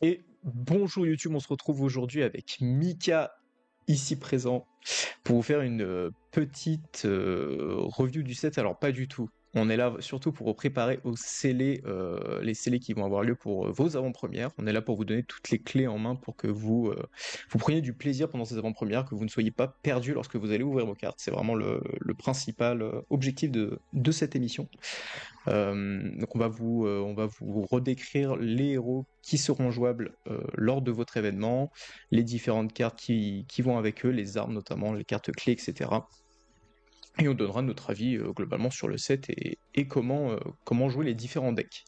Et bonjour YouTube, on se retrouve aujourd'hui avec Mika ici présent pour vous faire une petite review du set. Alors pas du tout. On est là surtout pour vous préparer aux scellés, les scellés qui vont avoir lieu pour vos avant-premières. On est là pour vous donner toutes les clés en main pour que vous preniez du plaisir pendant ces avant-premières, que vous ne soyez pas perdu lorsque vous allez ouvrir vos cartes. C'est vraiment le principal objectif de cette émission. Donc on va vous redécrire les héros qui seront jouables lors de votre événement, les différentes cartes qui vont avec eux, les armes notamment, les cartes clés, etc. Et on donnera notre avis globalement sur le set et comment jouer les différents decks.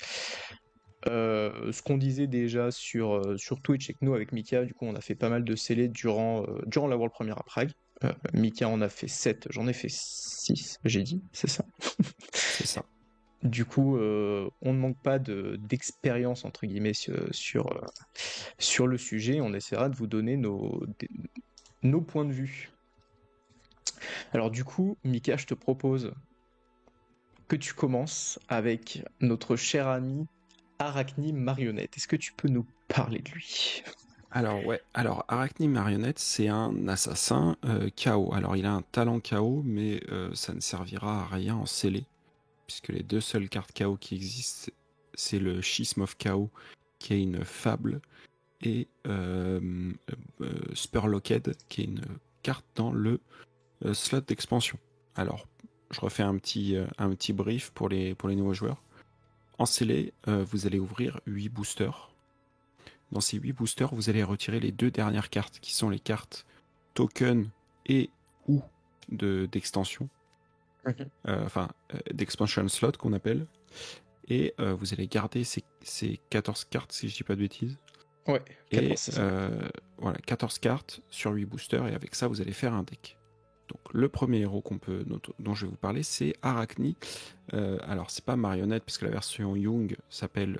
Ce qu'on disait déjà sur Twitch, c'est que nous avec Mika, du coup on a fait pas mal de scellés durant la World Premiere à Prague. Mika en a fait 7, j'en ai fait 6, j'ai dit, c'est ça. C'est ça. Du coup, on ne manque pas d'expérience entre guillemets sur le sujet. On essaiera de vous donner nos points de vue. Alors du coup, Mika, je te propose que tu commences avec notre cher ami Arachni Marionnette. Est-ce que tu peux nous parler de lui? Alors Arachni Marionnette, c'est un assassin KO. Alors il a un talent KO, mais ça ne servira à rien en scellé, puisque les deux seules cartes KO qui existent, c'est le Schism of KO, qui est une fable, et Spurlocked, qui est une carte dans le slot d'expansion. Alors, je refais un petit brief pour les nouveaux joueurs. En scellé, vous allez ouvrir 8 boosters. Dans ces 8 boosters, vous allez retirer les deux dernières cartes, qui sont les cartes token et ou d'extension. D'expansion slot qu'on appelle. Et vous allez garder ces 14 cartes, si je dis pas de bêtises. Ouais, 14, Et c'est ça. voilà, 14 cartes sur 8 boosters, et avec ça, vous allez faire un deck. Donc le premier héros dont je vais vous parler, c'est Arachni. Alors c'est pas Marionnette, puisque la version Young s'appelle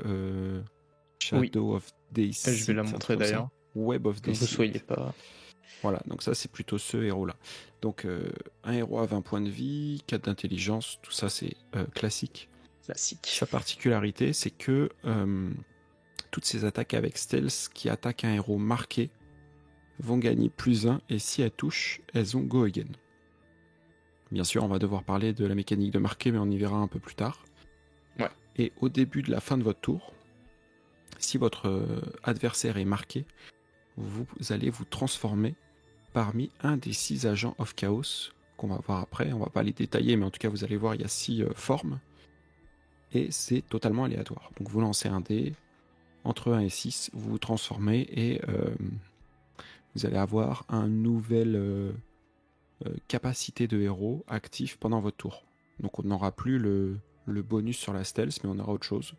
Shadow of Deceit. Je vais la montrer d'ailleurs. Web of Que vous Deceit. soyez pas. Voilà, donc ça c'est plutôt ce héros-là. Donc un héros à 20 points de vie, 4 d'intelligence, tout ça c'est classique. Classique. Sa particularité, c'est que toutes ces attaques avec stealth qui attaquent un héros marqué vont gagner +1, et si elles touchent, elles ont go again. Bien sûr, on va devoir parler de la mécanique de marquer, mais on y verra un peu plus tard. Ouais. Et au début de la fin de votre tour, si votre adversaire est marqué, vous allez vous transformer parmi un des 6 agents of Chaos qu'on va voir après. On va pas les détailler, mais en tout cas, vous allez voir, il y a 6 formes. Et c'est totalement aléatoire. Donc vous lancez un dé, entre 1 et 6, vous vous transformez, et vous allez avoir un nouvel capacité de héros actif pendant votre tour. Donc on n'aura plus le bonus sur la stealth, mais on aura autre chose.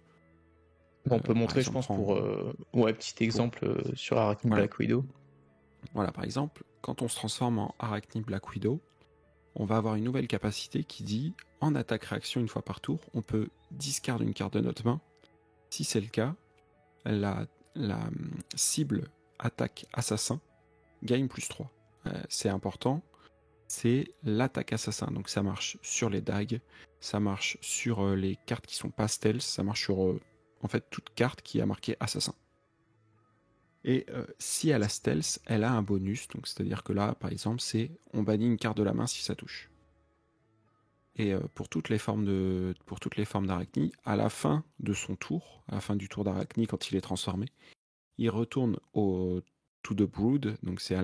Bon, on peut montrer, exemple, je pense, petit exemple sur Arachni Voilà. Black Widow. Voilà, par exemple, quand on se transforme en Arachni Black Widow, on va avoir une nouvelle capacité qui dit, en attaque-réaction une fois par tour, on peut discard une carte de notre main. Si c'est le cas, la cible attaque assassin gagne +3. C'est important, c'est l'attaque assassin. Donc ça marche sur les dagues, ça marche sur les cartes qui sont pas stealth, ça marche sur en fait toute carte qui a marqué assassin. Et si elle a stealth, elle a un bonus, donc c'est-à-dire que là, par exemple, c'est on bannit une carte de la main si ça touche. Et pour toutes les formes d'Arachni, à la fin de son tour, à la fin du tour d'Arachni, quand il est transformé, il retourne to the Brood, donc c'est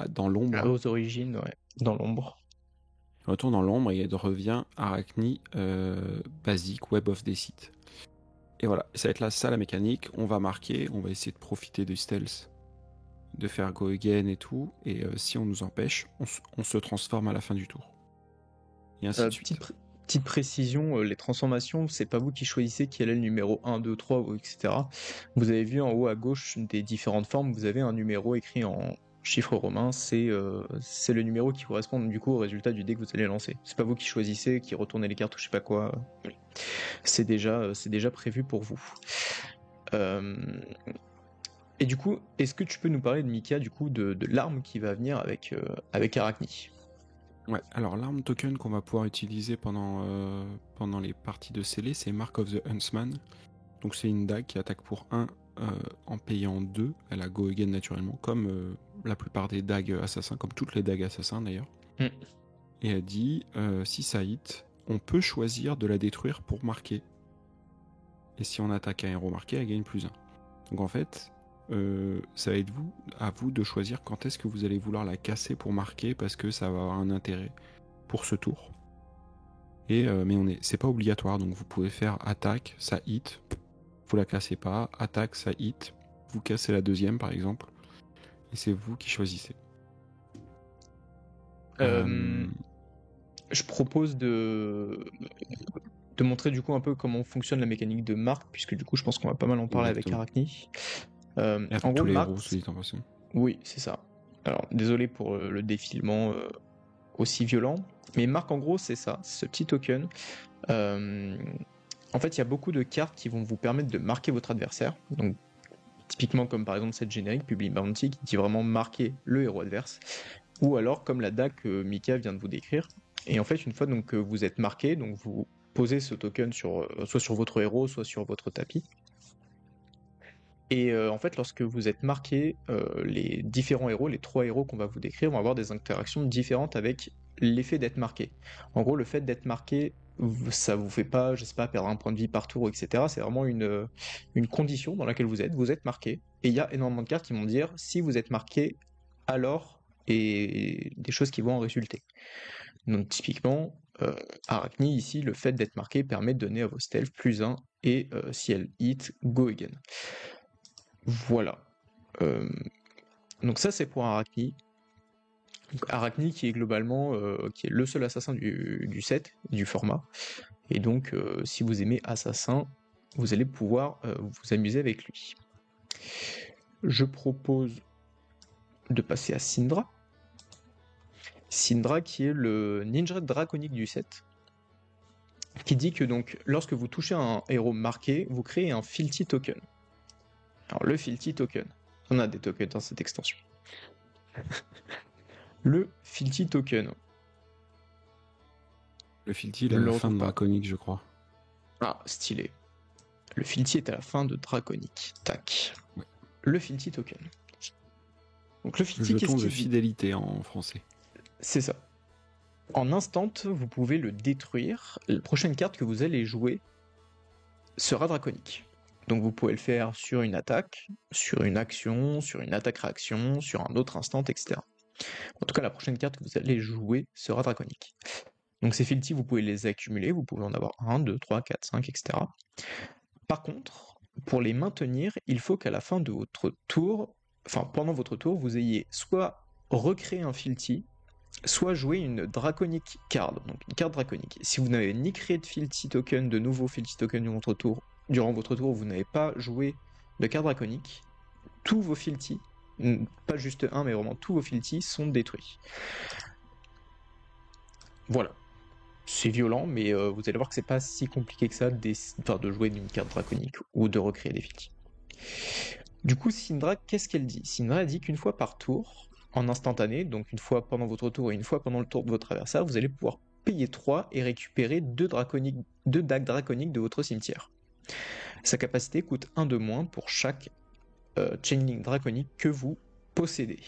dans l'ombre. Aux origines, ouais, dans l'ombre. Il retourne dans l'ombre et il revient Arachni basique, Web of Deceit. Et voilà, ça va être là, ça la mécanique. On va marquer, on va essayer de profiter du stealth, de faire go again et tout. Et si on nous empêche, on se transforme à la fin du tour. Et ainsi de suite. Petite précision, les transformations, c'est pas vous qui choisissez quel est le numéro 1, 2, 3, etc. Vous avez vu en haut à gauche des différentes formes, vous avez un numéro écrit en chiffres romains, c'est le numéro qui correspond du coup au résultat du dé que vous allez lancer. C'est pas vous qui choisissez, qui retournez les cartes ou je sais pas quoi. C'est déjà prévu pour vous. Et du coup, est-ce que tu peux nous parler de Mika, du coup, de l'arme qui va venir avec Arachni? Ouais, alors l'arme token qu'on va pouvoir utiliser pendant les parties de scellé, c'est Mark of the Huntsman. Donc c'est une dague qui attaque pour 1 en payant 2, elle a go again naturellement, comme la plupart des dagues assassins, comme toutes les dagues assassins d'ailleurs. Mm. Et elle dit, si ça hit, on peut choisir de la détruire pour marquer. Et si on attaque un héros marqué, elle gagne +1. Donc en fait, ça va être à vous de choisir quand est-ce que vous allez vouloir la casser pour marquer, parce que ça va avoir un intérêt pour ce tour. Mais c'est pas obligatoire, donc vous pouvez faire attaque, ça hit, vous la cassez pas, attaque, ça hit, vous cassez la deuxième par exemple, et c'est vous qui choisissez. Je propose de montrer du coup un peu comment fonctionne la mécanique de Marc, puisque du coup je pense qu'on va pas mal en parler avec Arachni. Avec en tous gros, les Marc, héros, soit dit en passant. Oui, c'est ça. Alors, désolé pour le défilement aussi violent, mais Marc, en gros, c'est ça, ce petit token. En fait, il y a beaucoup de cartes qui vont vous permettre de marquer votre adversaire. Donc, typiquement, comme par exemple cette générique, Public Bounty, qui dit vraiment marquer le héros adverse. Ou alors, comme la DAC que Mika vient de vous décrire. Et en fait, une fois donc, que vous êtes marqué, donc vous posez ce token soit sur votre héros, soit sur votre tapis. Et en fait, lorsque vous êtes marqué, les différents héros, les 3 héros qu'on va vous décrire, vont avoir des interactions différentes avec l'effet d'être marqué. En gros, le fait d'être marqué, ça vous fait pas, je sais pas, perdre un point de vie par tour, etc. C'est vraiment une condition dans laquelle vous êtes marqué. Et il y a énormément de cartes qui vont dire, si vous êtes marqué, alors, et des choses qui vont en résulter. Donc typiquement, Arachni, ici, le fait d'être marqué permet de donner à vos stealth +1, et si elle hit, go again. Voilà. Donc ça c'est pour Arachni. Donc Arachni qui est globalement qui est le seul assassin du set, du format. Et donc si vous aimez Assassin, vous allez pouvoir vous amuser avec lui. Je propose de passer à Syndra. Syndra qui est le ninja draconique du set. Qui dit que donc lorsque vous touchez un héros marqué, vous créez un Fealty token. Alors le Fealty token, on a des tokens dans cette extension. Le Fealty token. Le Fealty, il est à la fin de Draconique, je crois. Ah, stylé. Le Fealty est à la fin de Draconique. Tac. Ouais. Le Fealty token. Donc le Fealty, le jeton de fidélité en français. C'est ça. En instant, vous pouvez le détruire. La prochaine carte que vous allez jouer sera draconique. Donc vous pouvez le faire sur une attaque, sur une action, sur une attaque-réaction, sur un autre instant, etc. En tout cas, la prochaine carte que vous allez jouer sera draconique. Donc ces fealty, vous pouvez les accumuler, vous pouvez en avoir 1, 2, 3, 4, 5, etc. Par contre, pour les maintenir, il faut qu'à la fin de votre tour, enfin pendant votre tour, vous ayez soit recréé un fealty, soit joué une draconic card, donc une carte draconique. Si vous n'avez ni créé de fealty token, de nouveaux fealty tokens durant votre tour, vous n'avez pas joué de carte draconique, tous vos fealty, pas juste un, mais vraiment tous vos fealty sont détruits. Voilà. C'est violent, mais vous allez voir que c'est pas si compliqué que ça de jouer d'une carte draconique ou de recréer des fealty. Du coup, Syndra, qu'est-ce qu'elle dit ? Syndra dit qu'une fois par tour, en instantané, donc une fois pendant votre tour et une fois pendant le tour de votre adversaire, vous allez pouvoir payer 3 et récupérer 2 dagues draconiques de votre cimetière. Sa capacité coûte 1 de moins pour chaque chainlink draconique que vous possédez.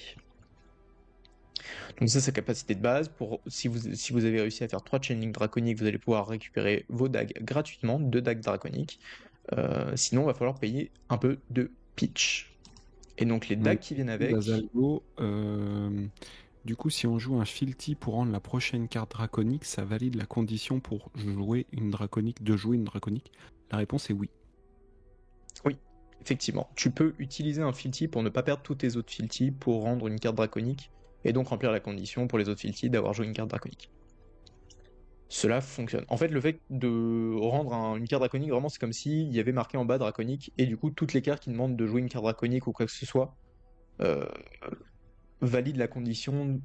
Donc ça, c'est sa capacité de base. Si vous avez réussi à faire 3 chainlink draconiques, vous allez pouvoir récupérer vos dagues gratuitement, 2 dagues draconiques. Sinon, il va falloir payer un peu de pitch. Et donc les dagues qui viennent avec... Basalgo, du coup, si on joue un fealty pour rendre la prochaine carte draconique, ça valide la condition pour jouer une draconique, de jouer une draconique. La réponse est oui. Oui, effectivement. Tu peux utiliser un fealty pour ne pas perdre tous tes autres fealty pour rendre une carte draconique, et donc remplir la condition pour les autres fealty d'avoir joué une carte draconique. Cela fonctionne. En fait, le fait de rendre une carte draconique, vraiment, c'est comme s'il y avait marqué en bas draconique, et du coup, toutes les cartes qui demandent de jouer une carte draconique ou quoi que ce soit valident la condition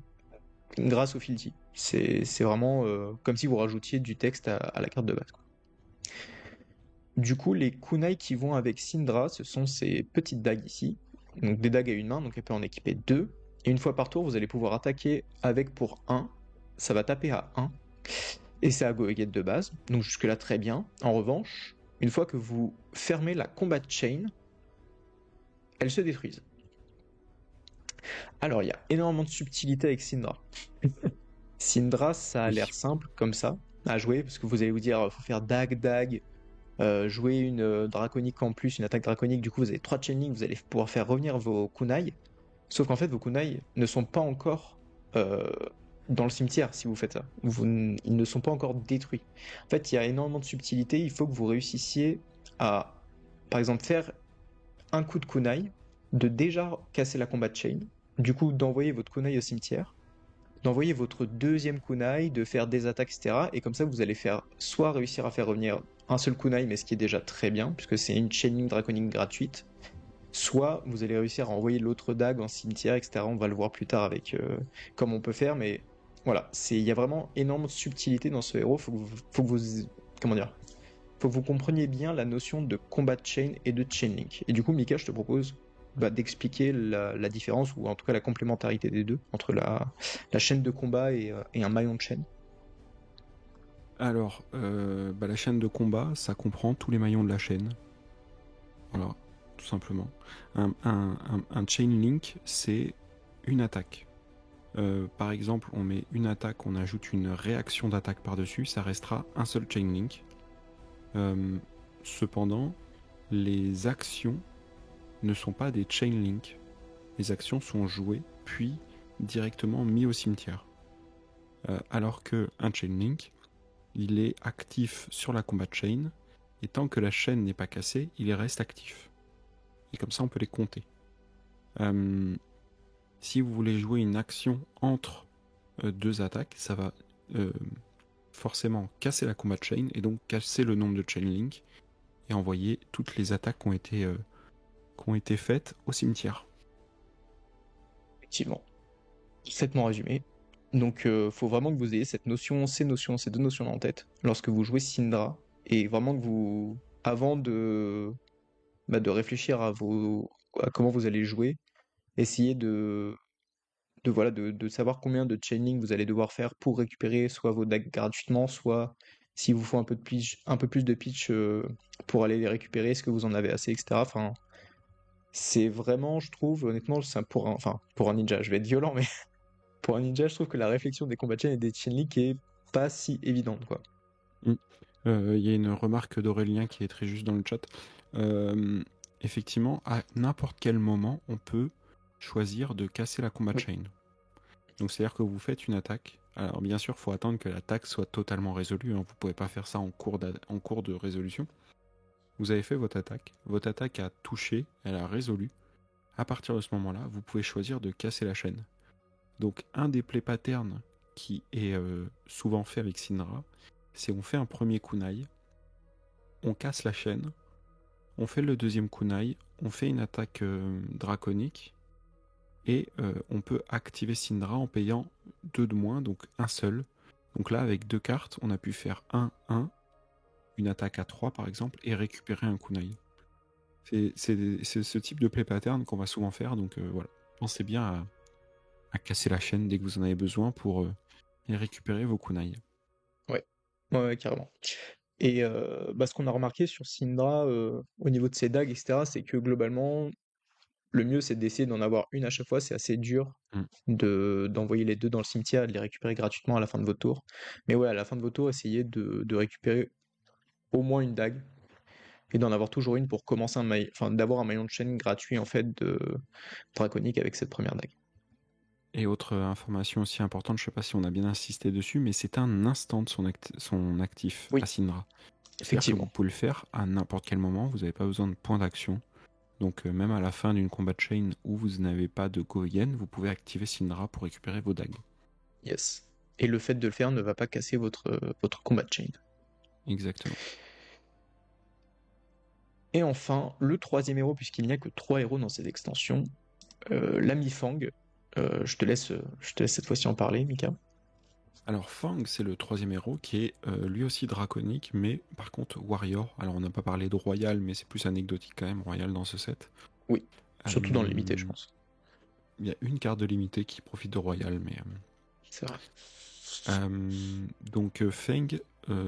grâce au fealty. C'est vraiment comme si vous rajoutiez du texte à la carte de base. Du coup, les kunai qui vont avec Syndra, ce sont ces petites dagues ici. Donc des dagues à une main, donc elle peut en équiper 2. Et une fois par tour, vous allez pouvoir attaquer avec pour 1. Ça va taper à 1. Et c'est à go again de base. Donc jusque là, très bien. En revanche, une fois que vous fermez la combat chain, elles se détruisent. Alors, il y a énormément de subtilité avec Syndra. Syndra, ça a Oui. l'air simple comme ça à jouer, parce que vous allez vous dire, faut faire dag, jouer une draconique en plus, une attaque draconique, du coup vous avez 3 chainlink, vous allez pouvoir faire revenir vos kunai. Sauf qu'en fait, vos kunai ne sont pas encore dans le cimetière si vous faites ça. Ils ne sont pas encore détruits. En fait, il y a énormément de subtilité. Il faut que vous réussissiez à, par exemple, faire un coup de kunai, de déjà casser la combat chain, du coup d'envoyer votre kunai au cimetière, d'envoyer votre deuxième kunai, de faire des attaques, etc. Et comme ça, vous allez faire soit réussir à faire revenir un seul kunai, mais ce qui est déjà très bien, puisque c'est une chaining draconique gratuite, soit vous allez réussir à envoyer l'autre dague en cimetière, etc. On va le voir plus tard avec comment on peut faire, mais voilà, il y a vraiment énormément de subtilité dans ce héros. Faut que vous, comment dire, faut que vous compreniez bien la notion de combat chain et de chainlink. Et du coup, Mika, je te propose d'expliquer la différence, ou en tout cas la complémentarité des deux, entre la chaîne de combat et un maillon de chaîne. Alors, la chaîne de combat, ça comprend tous les maillons de la chaîne. Voilà, tout simplement. Un chain link, c'est une attaque. Par exemple, on met une attaque, on ajoute une réaction d'attaque par-dessus, ça restera un seul chain link. Cependant, les actions ne sont pas des chain link. Les actions sont jouées, puis directement mis au cimetière. Alors qu'un chain link, il est actif sur la combat chain, et tant que la chaîne n'est pas cassée, il reste actif. Et comme ça, on peut les compter. Si vous voulez jouer une action entre deux attaques, ça va forcément casser la combat chain, et donc casser le nombre de chain link, et envoyer toutes les attaques qui ont été faites au cimetière. Effectivement. Parfaitement résumé. Donc, faut vraiment que vous ayez ces deux notions en tête lorsque vous jouez Syndra, et vraiment que vous, avant de réfléchir à comment vous allez jouer, essayez de savoir combien de chaining vous allez devoir faire pour récupérer soit vos dagues gratuitement, soit s'il vous faut un peu plus de pitch pour aller les récupérer, est-ce que vous en avez assez, etc. Enfin, c'est vraiment, je trouve, honnêtement, pour un ninja, je vais être violent, mais pour un ninja, je trouve que la réflexion des combats de chain et des chainlink est pas si évidente, quoi. Il y a une remarque d'Aurélien qui est très juste dans le chat. Effectivement, à n'importe quel moment, on peut choisir de casser la combat chain. Donc c'est-à-dire que vous faites une attaque. Alors bien sûr, il faut attendre que l'attaque soit totalement résolue. Vous ne pouvez pas faire ça en cours de résolution. Vous avez fait votre attaque a touché, elle a résolu. À partir de ce moment-là, vous pouvez choisir de casser la chaîne. Donc un des play patterns qui est souvent fait avec Syndra, c'est on fait un premier kunai, on casse la chaîne, on fait le deuxième kunai, on fait une attaque draconique, et on peut activer Syndra en payant 2 de moins, donc un seul. Donc là, avec 2 cartes, on a pu faire 1-1, une attaque à 3 par exemple, et récupérer un kunai. C'est ce type de play pattern qu'on va souvent faire, donc voilà. Pensez bien à casser la chaîne dès que vous en avez besoin pour récupérer vos kunai. Ouais, carrément. Et ce qu'on a remarqué sur Syndra au niveau de ses dagues, etc., c'est que globalement, le mieux c'est d'essayer d'en avoir une à chaque fois. C'est assez dur d'envoyer les deux dans le cimetière et de les récupérer gratuitement à la fin de votre tour. Mais ouais, à la fin de votre tour, essayez de récupérer au moins une dague et d'en avoir toujours une pour commencer d'avoir un maillon de chaîne gratuit en fait de draconique avec cette première dague. Et autre information aussi importante, je ne sais pas si on a bien insisté dessus, mais c'est un instant de son actif à Syndra. C'est-à-dire que vous pouvez le faire à n'importe quel moment, vous n'avez pas besoin de point d'action. Donc même à la fin d'une combat chain où vous n'avez pas de go again, vous pouvez activer Syndra pour récupérer vos dagues. Yes. Et le fait de le faire ne va pas casser votre combat chain. Exactement. Et enfin, le troisième héros, puisqu'il n'y a que 3 héros dans cette extension, l'ami Fang. Je te laisse cette fois-ci en parler, Mika. Alors Fang, c'est le troisième héros qui est lui aussi draconique, mais par contre warrior. Alors on n'a pas parlé de royal, mais c'est plus anecdotique quand même, royal dans ce set. Oui, surtout dans le limité, je pense. Il y a une carte de limité qui profite de royal, mais... C'est vrai. Donc Fang,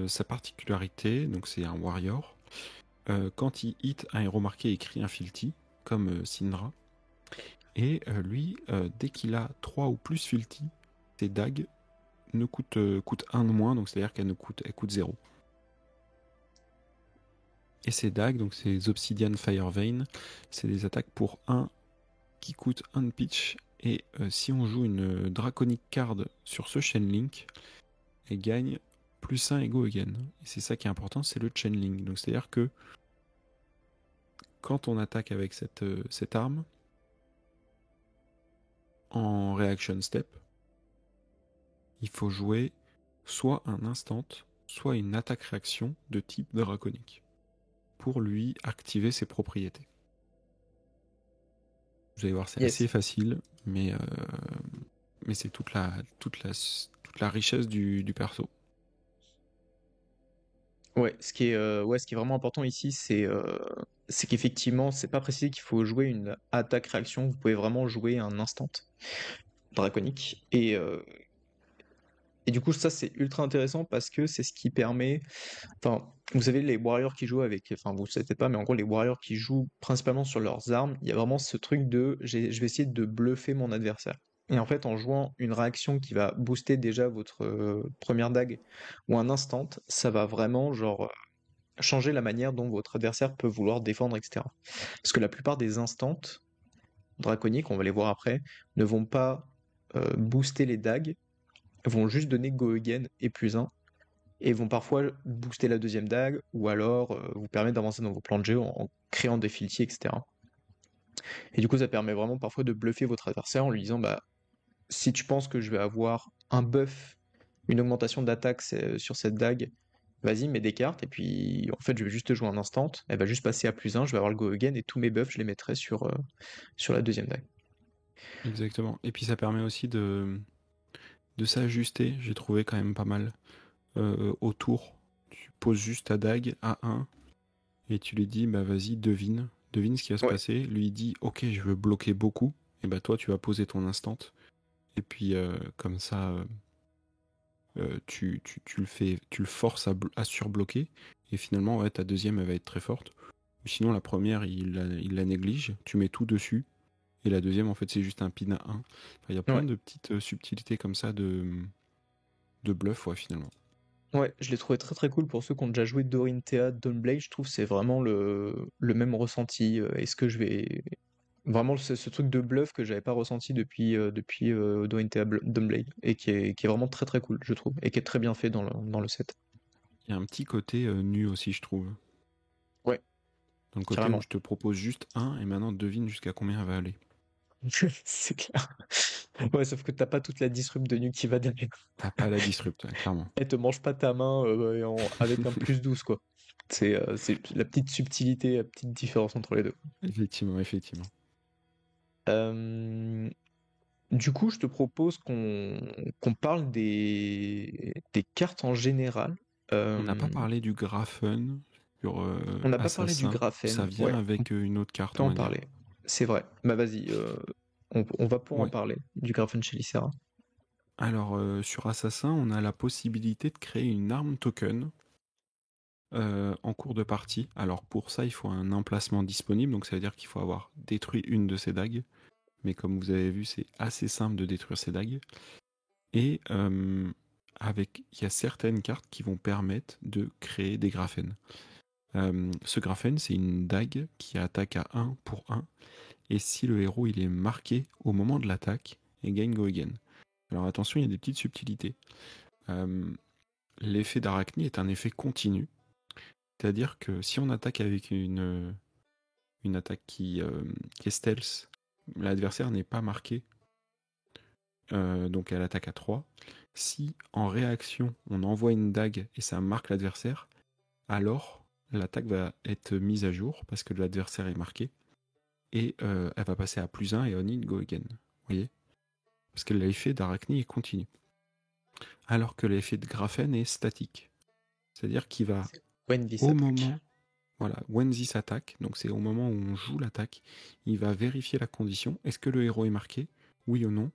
sa particularité, donc c'est un warrior. Quand il hit un héros marqué et crie un fealty, comme Syndra. Et lui, dès qu'il a 3 ou plus Fealty, ses dagues coûtent 1 de moins, donc c'est-à-dire qu'elles coûtent 0. Et ces dagues, donc ces Obsidian Fire Vein, c'est des attaques pour 1 qui coûtent 1 de pitch. Et si on joue une Draconic card sur ce Chainlink, elle gagne plus 1 et go again. Et c'est ça qui est important, c'est le Chainlink. Donc c'est-à-dire que quand on attaque avec cette arme, en reaction step, il faut jouer soit un instant, soit une attaque réaction de type draconique pour lui activer ses propriétés. Vous allez voir, c'est assez facile, mais c'est toute la richesse du perso. Ouais, ce qui est vraiment important ici, c'est qu'effectivement, c'est pas précisé qu'il faut jouer une attaque-réaction, vous pouvez vraiment jouer un instant draconique. Et du coup, ça, c'est ultra intéressant parce que c'est ce qui permet. Enfin, vous savez, les warriors qui jouent avec. Enfin, vous ne savez pas, mais en gros, les warriors qui jouent principalement sur leurs armes, il y a vraiment ce truc de je vais essayer de bluffer mon adversaire. Et en fait, en jouant une réaction qui va booster déjà votre première dague ou un instant, ça va vraiment, genre, changer la manière dont votre adversaire peut vouloir défendre, etc. Parce que la plupart des instants draconiques, on va les voir après, ne vont pas booster les dagues, vont juste donner go again et plus 1, et vont parfois booster la deuxième dague, ou alors vous permettre d'avancer dans vos plans de jeu en créant des filtiers, etc. Et du coup, ça permet vraiment parfois de bluffer votre adversaire en lui disant, bah, si tu penses que je vais avoir un buff, une augmentation d'attaque sur cette dague, vas-y, mets des cartes, et puis en fait, je vais juste jouer un instant, elle va juste passer à plus 1, je vais avoir le go again, et tous mes buffs, je les mettrai sur la deuxième dague. Exactement. Et puis ça permet aussi de s'ajuster, j'ai trouvé quand même pas mal. Au tour, tu poses juste ta dague à 1 et tu lui dis bah vas-y devine ce qui va se passer. Lui il dit ok je veux bloquer beaucoup et bah toi tu vas poser ton instant et puis comme ça tu le forces à surbloquer et finalement ouais ta deuxième elle va être très forte. Sinon la première il la néglige, tu mets tout dessus et la deuxième en fait c'est juste un pin à 1. Enfin, il y a plein de petites subtilités comme ça de bluff finalement. Ouais, je l'ai trouvé très très cool pour ceux qui ont déjà joué Dorinthea, Dawnblade, je trouve que c'est vraiment le même ressenti. Est-ce que je vais. Vraiment ce truc de bluff que j'avais pas ressenti depuis Dorinthea Dawnblade, et qui est vraiment très très cool, je trouve, et qui est très bien fait dans le set. Il y a un petit côté nu aussi, je trouve. Ouais, Dans le côté carrément. où je te propose juste un et maintenant devine jusqu'à combien elle va aller. C'est clair. Ouais, sauf que t'as pas toute la disrupt de nu qui va derrière. T'as pas la disrupt, clairement. Elle te mange pas ta main avec un plus 12, quoi. C'est la petite subtilité, la petite différence entre les deux. Effectivement, effectivement. Euh, Du coup, je te propose qu'on parle des cartes en général. On n'a pas Euh, parlé du Grafen sur on n'a pas parlé du Assassin. Ça graphène. vient Ouais, on avec une autre carte, peut on en va dire. parler. C'est vrai. Bah vas-y, on va pour en Ouais. parler du graphène chez Lycera. Alors, sur Assassin, on a la possibilité de créer une arme token en cours de partie. Alors, pour ça, il faut un emplacement disponible. Donc, ça veut dire qu'il faut avoir détruit une de ces dagues. Mais comme vous avez vu, c'est assez simple de détruire ces dagues. Et il y a certaines cartes qui vont permettre de créer des graphènes. Ce graphène, c'est une dague qui attaque à 1 pour 1. Et si le héros il est marqué au moment de l'attaque, et gagne go again. Alors attention, il y a des petites subtilités. L'effet d'Arachnie est un effet continu. C'est-à-dire que si on attaque avec une attaque qui est stealth, l'adversaire n'est pas marqué. Donc elle attaque à 3. Si en réaction on envoie une dague et ça marque l'adversaire, alors l'attaque va être mise à jour parce que l'adversaire est marqué et elle va passer à plus 1 et on it go again. Vous voyez? Parce que l'effet d'Arachnie est continu. Alors que l'effet de Graphène est statique. C'est-à-dire qu'il va When this au attack. moment, voilà, when this attack, donc c'est au moment où on joue l'attaque, il va vérifier la condition. Est-ce que le héros est marqué? Oui ou non?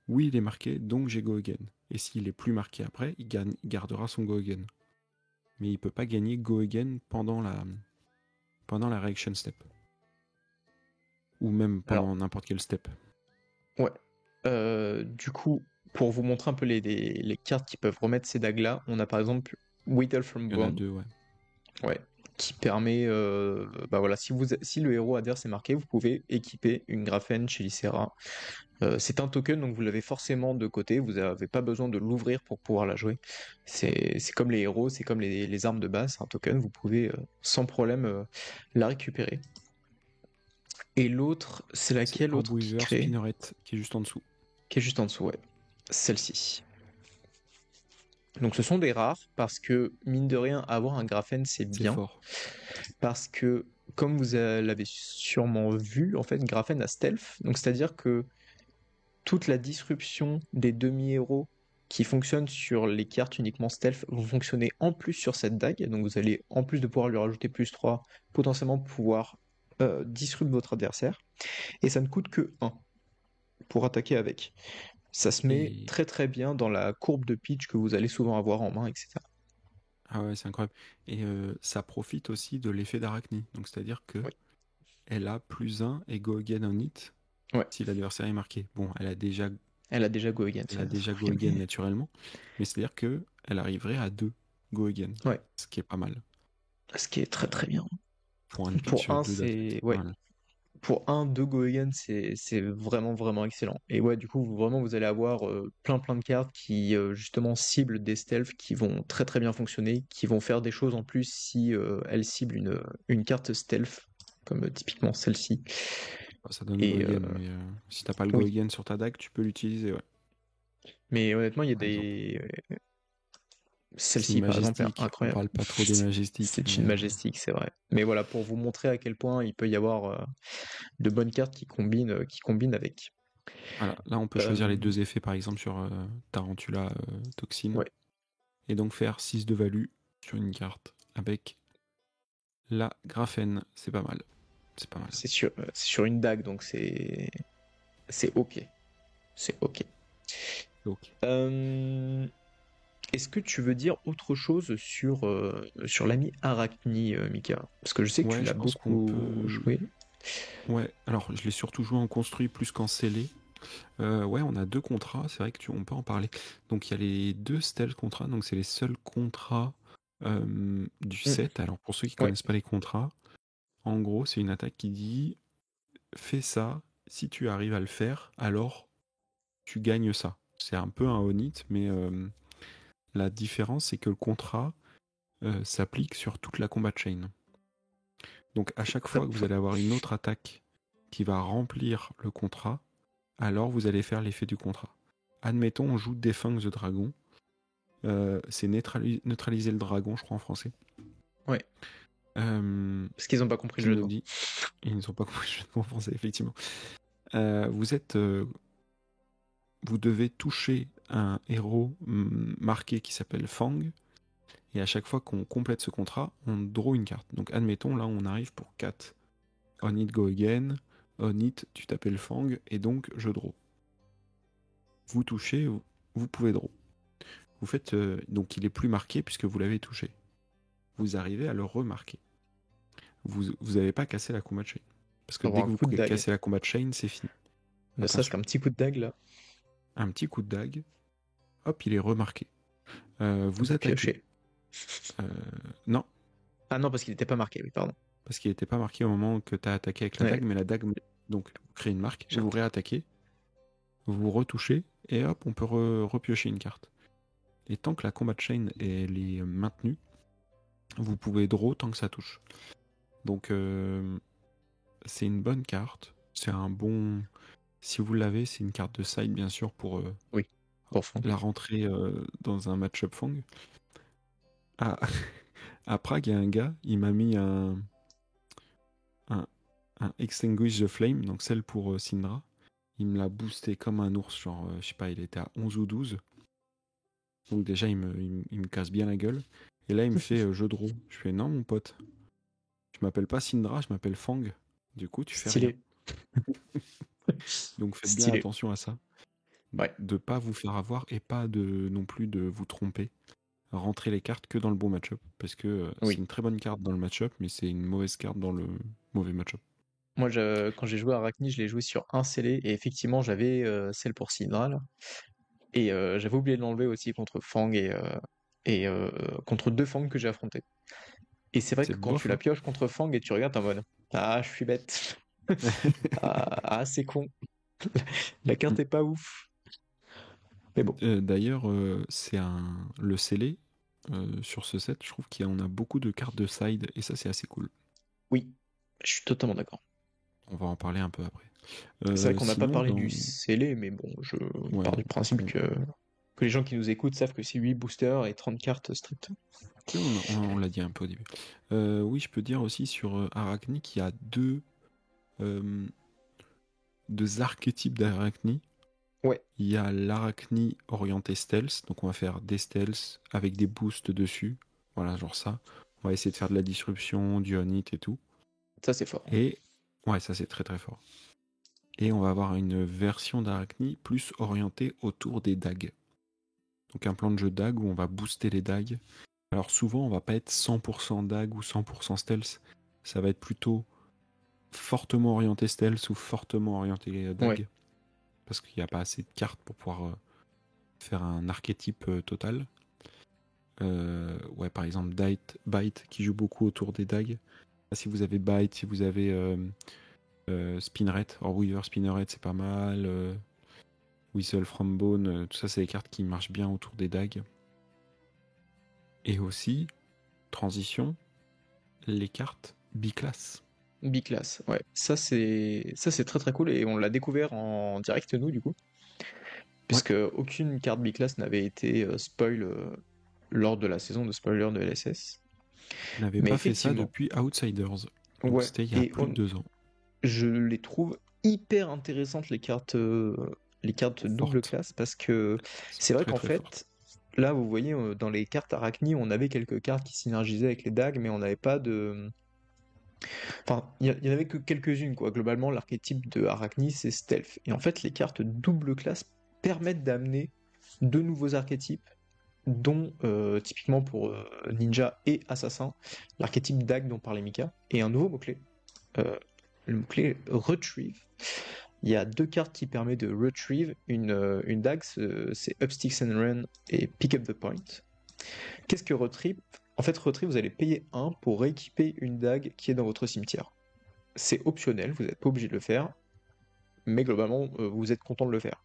Oui, il est marqué, donc j'ai go again. Et s'il est plus marqué après, il gardera son go again. Mais il peut pas gagner go again pendant la reaction step. Ou même Alors, pendant n'importe quel step. ouais. Du coup, pour vous montrer un peu les cartes qui peuvent remettre ces dagues-là, on a par exemple Whittle from Il y en a Bone, 2, ouais. ouais, qui permet, bah voilà, si le héros adverse est marqué, vous pouvez équiper une Graphène chez Lycera. C'est un token, donc vous l'avez forcément de côté, vous n'avez pas besoin de l'ouvrir pour pouvoir la jouer. C'est comme les héros, c'est comme les armes de base, c'est un token, vous pouvez sans problème la récupérer. Et l'autre, c'est C'est laquelle autre qui Orbweaver crée? Spinneret qui est juste en dessous. Qui est juste en dessous, ouais. Celle-ci. Donc ce sont des rares parce que, mine de rien, avoir un graphène c'est C'est bien. fort. Parce que, comme vous l'avez sûrement vu, en fait, graphène a stealth. Donc c'est-à-dire que toute la disruption des demi-héros qui fonctionnent sur les cartes uniquement stealth vont fonctionner en plus sur cette dague. Donc vous allez, en plus de pouvoir lui rajouter plus 3, potentiellement pouvoir disrupt votre adversaire. Et ça ne coûte que 1 pour attaquer avec. Ça se met Et très très bien dans la courbe de pitch que vous allez souvent avoir en main, etc. ah ouais, c'est incroyable. Et ça profite aussi de l'effet d'Arachnie. Donc c'est-à-dire que Oui. elle a +1 et go again on it Ouais. si l'adversaire est marqué. Bon, elle a déjà Elle a déjà go again. go again naturellement, mais c'est-à-dire que elle arriverait à 2 go again, Ouais. ce qui est pas mal. Ce qui est très très bien. Pour un Pour pitch un, 2 d'attaque, c'est c'est pas ouais. mal. Pour un, 2 go again, c'est vraiment vraiment excellent. Et ouais, du coup, vraiment, vous allez avoir plein plein de cartes qui justement ciblent des stealths qui vont très très bien fonctionner, qui vont faire des choses en plus si elles ciblent une carte stealth, comme typiquement celle-ci. Bah, ça donne go Et again, mais si t'as pas le go oui. again sur ta dague, tu peux l'utiliser, ouais. Mais honnêtement, il y a Par exemple. des C'est une celle-ci, par exemple, est majestique. On incroyable. parle pas trop des majestiques, C'est mais une majestique, c'est vrai. Mais voilà, pour vous montrer à quel point il peut y avoir de bonnes cartes qui combinent avec. voilà. Là, on peut Euh, choisir les 2 effets, par exemple, sur Tarantula Toxine, ouais, et donc faire 6 de value sur une carte avec la graphène. C'est pas mal. C'est pas mal. c'est sur une dague, donc c'est ok. C'est ok. Ok. Est-ce que tu veux dire autre chose sur l'ami Arachni, Mika? Parce que je sais que tu Ouais, l'as je pense qu'on beaucoup peut. joué. Ouais, alors je l'ai surtout joué en construit plus qu'en scellé. Ouais, on a 2 contrats, c'est vrai on peut en parler. Donc il y a les 2 stealth contrats, donc c'est les seuls contrats du Mm. set. Alors pour ceux qui Ouais, connaissent pas les contrats, en gros c'est une attaque qui dit fais ça, si tu arrives à le faire, alors tu gagnes ça. C'est un peu un on it, mais la différence c'est que le contrat s'applique sur toute la combat chain. Donc à chaque fois que vous allez avoir une autre attaque qui va remplir le contrat, alors vous allez faire l'effet du contrat. Admettons, on joue Defang the Dragon. C'est neutraliser le dragon, je crois, en français. ouais. Euh, Parce qu'ils n'ont pas compris qui le jeu de nous mots. dit. Ils ne sont pas compris le jeu de mots en français, effectivement. Vous devez toucher un héros marqué qui s'appelle Fang. Et à chaque fois qu'on complète ce contrat, on draw une carte. Donc admettons, là, on arrive pour 4. On it go again. On it, tu t'appelles Fang. Et donc, je draw. Vous touchez, vous pouvez draw. Vous faites donc il est plus marqué puisque vous l'avez touché. Vous arrivez à le remarquer. Vous n'avez pas cassé la combat chain. Parce que dès Avoir un que coup de vous dague. cassez la combat chain, c'est fini. Ne serait-ce Attention. qu'un petit coup de dague là. Un petit coup de dague. Hop, il est remarqué. Vous attaquez. Piocher. Non, Ah non, parce qu'il n'était pas marqué, oui, pardon. parce qu'il n'était pas marqué au moment que tu as attaqué avec la Ouais, dague, mais la dague, donc, vous créez une marque, j'ai vous entendu. réattaquez, vous retouchez, et hop, on peut repiocher une carte. Et tant que la combat chain elle est maintenue, vous pouvez draw tant que ça touche. Donc, c'est une bonne carte. C'est un bon. Si vous l'avez, c'est une carte de side, bien sûr, pour Oui, pour fond. la rentrée dans un match-up Fang. À, à Prague, il y a un gars, il m'a mis un Extinguish the Flame, donc celle pour Syndra. Il me l'a boosté comme un ours, genre, je sais pas, il était à 11 ou 12. Donc déjà, il me casse bien la gueule. Et là, il me fait jeu de draw. Je fais non, mon pote. Je m'appelle pas Syndra, je m'appelle Fang. Du coup, tu fais rien. Stylé. Donc faites bien Stylé. attention à ça. Ouais. De pas vous faire avoir et pas non plus de vous tromper. Rentrez les cartes que dans le bon match-up. Parce que c'est Oui. une très bonne carte dans le match-up, mais c'est une mauvaise carte dans le mauvais match-up. Moi, quand j'ai joué à Arachni, je l'ai joué sur un scellé, et effectivement, j'avais celle pour Syndra, là. Et j'avais oublié de l'enlever aussi contre Fang et contre deux Fang que j'ai affrontés. Et c'est vrai C'est que quand tu bof, la hein. pioches contre Fang et tu regardes en mode ah, je suis bête. C'est con. La carte est pas ouf. Mais bon, D'ailleurs, le scellé sur ce set, je trouve qu'on a beaucoup de cartes de side et ça c'est assez cool. oui, je suis totalement d'accord. On va en parler un peu après. C'est vrai qu'on n'a pas Sinon, parlé du scellé, mais bon, je ouais, pars du principe on... que les gens qui nous écoutent savent que c'est 8 boosters et 30 cartes strict. oui, on l'a dit un peu au début. Oui, je peux dire aussi sur Arachni qu'il y a euh, deux archétypes d'Arachni. Ouais, Il y a l'Arachni orienté stealth, donc on va faire des stealths avec des boosts dessus. Voilà, genre ça. On va essayer de faire de la disruption, du on-hit et tout. ça c'est fort. Et ouais, ça c'est très très fort. Et on va avoir une version d'Arachni plus orientée autour des dagues. Donc un plan de jeu dague où on va booster les dagues. Alors souvent on va pas être 100% dague ou 100% stealth. Ça va être plutôt fortement orienté stealth ou fortement orienté Ouais, dague. Parce qu'il n'y a pas assez de cartes pour pouvoir faire un archétype total. Ouais, par exemple Bite qui joue beaucoup autour des dagues. Si vous avez Bite, si vous avez Spinneret, or Weaver Spinneret c'est pas mal. Whistle from Bone, tout ça c'est des cartes qui marchent bien autour des dagues. Et aussi, transition, les cartes biclass. biclass. Ouais, ça c'est très très cool et on l'a découvert en direct nous du coup, Ouais, puisque aucune carte biclass n'avait été spoil lors de la saison de spoiler de LSS. on n'avait Mais pas fait ça effectivement, depuis Outsiders. Donc ouais, c'était il y a plus de 2 ans. je les trouve hyper intéressantes les cartes double Forte. classe parce que Elles sont c'est vrai très qu'en très fortes. fait, là vous voyez dans les cartes Arachni, on avait quelques cartes qui synergisaient avec les dagues, mais on n'avait pas de. Enfin, il y en avait que quelques-unes quoi. Globalement, l'archétype de Arachni c'est stealth. Et en fait, les cartes double classe permettent d'amener deux nouveaux archétypes dont typiquement pour ninja et assassin, l'archétype dague dont parlait Mika, et un nouveau mot-clé, le mot-clé retrieve. Il y a deux cartes qui permettent de retrieve une dague, c'est Upsticks and Run et Pick Up the Point. Qu'est-ce que retrieve? En fait, retrieve, vous allez payer 1 pour rééquiper une dague qui est dans votre cimetière. C'est optionnel, vous n'êtes pas obligé de le faire, mais globalement, vous êtes content de le faire.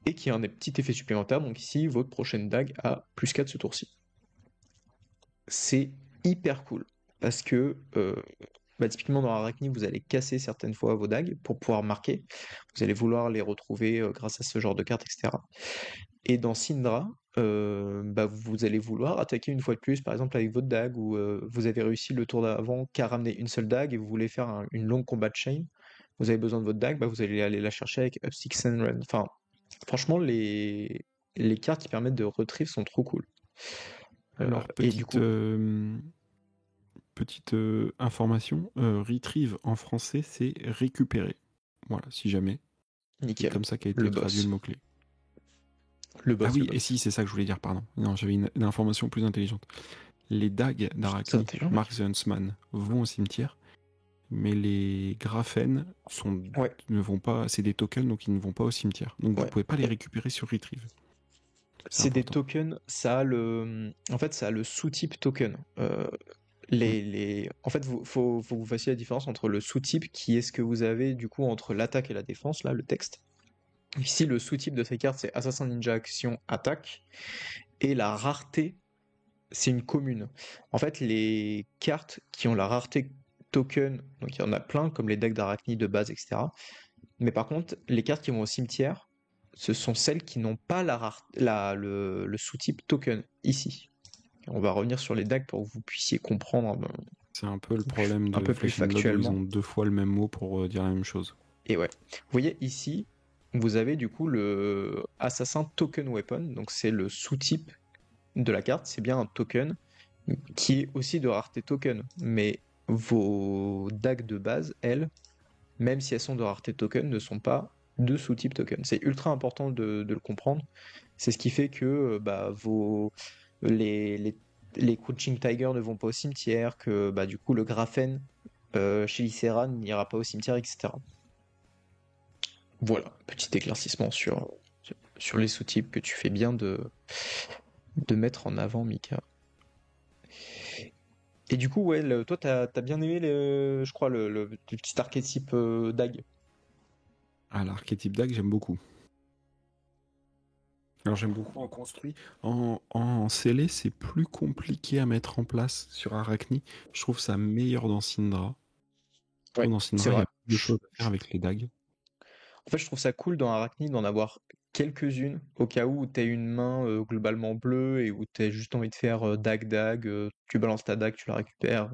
Et qui a un petit effet supplémentaire, donc ici, votre prochaine dague a +4 ce tour-ci. C'est hyper cool, parce que typiquement dans Arachni, vous allez casser certaines fois vos dagues pour pouvoir marquer. Vous allez vouloir les retrouver grâce à ce genre de cartes, etc. Et dans Syndra, vous allez vouloir attaquer une fois de plus, par exemple avec votre dague, ou vous avez réussi le tour d'avant qu'à ramener une seule dague et vous voulez faire une longue combat chain. Vous avez besoin de votre dague, vous allez aller la chercher avec Upsticks and Run. Enfin, franchement, les cartes qui permettent de retrieve sont trop cool. Alors, Et du coup, petite information, retrieve en français c'est récupérer. Voilà, si jamais. C'est nickel. comme ça qu'a été Le traduit le boss. mot-clé. Le Ah boss, le oui, et boss. si, c'est ça que je voulais dire, pardon. Non, j'avais une information plus intelligente. Les dagues C'est d'Arachni, intelligent, mec. Mark the Huntsman, vont au cimetière, mais les graphènes Ouais, ne vont pas, c'est des tokens, donc ils ne vont pas au cimetière. Donc vous ouais. pouvez pas les récupérer sur Retrieve. C'est C'est des important. tokens, en fait, ça a le sous-type token. Mm. En fait, faut que vous fassiez la différence entre le sous-type, qui est ce que vous avez du coup entre l'attaque et la défense, là, le texte. Ici, le sous-type de ces cartes, c'est Assassin Ninja Action Attaque. Et la rareté, c'est une commune. En fait, les cartes qui ont la rareté token, donc il y en a plein, comme les decks d'Arachni de base, etc. Mais par contre, les cartes qui vont au cimetière, ce sont celles qui n'ont pas le sous-type token ici. On va revenir sur les decks pour que vous puissiez comprendre C'est un peu le problème un de peu plus Flesh and Blood où ils factuellement. ont deux fois le même mot pour dire la même chose. Et ouais. Vous voyez ici, vous avez du coup le Assassin Token Weapon, donc c'est le sous-type de la carte, c'est bien un token qui est aussi de rareté token. Mais vos dagues de base, elles, même si elles sont de rareté token, ne sont pas de sous-type token. C'est ultra important de le comprendre. C'est ce qui fait que les, les, les Crouching Tiger ne vont pas au cimetière, que du coup le graphène Chelicera n'ira pas au cimetière, etc. Voilà, petit éclaircissement sur les sous-types que tu fais bien de mettre en avant, Mika. Et du coup, ouais, toi, t'as bien aimé, je crois, le petit archétype Dag. Ah, l'archétype DAG, j'aime beaucoup. Alors j'aime beaucoup en construit. En scellé, c'est plus compliqué à mettre en place sur Arachni. Je trouve ça meilleur dans Syndra. Je trouve Ouais, dans c'est Syndra, il y vrai. a plus de choses à faire avec les dagues. En fait, je trouve ça cool dans Arachni d'en avoir quelques-unes au cas où t'as une main globalement bleue et où t'as juste envie de faire dag, tu balances ta dag, tu la récupères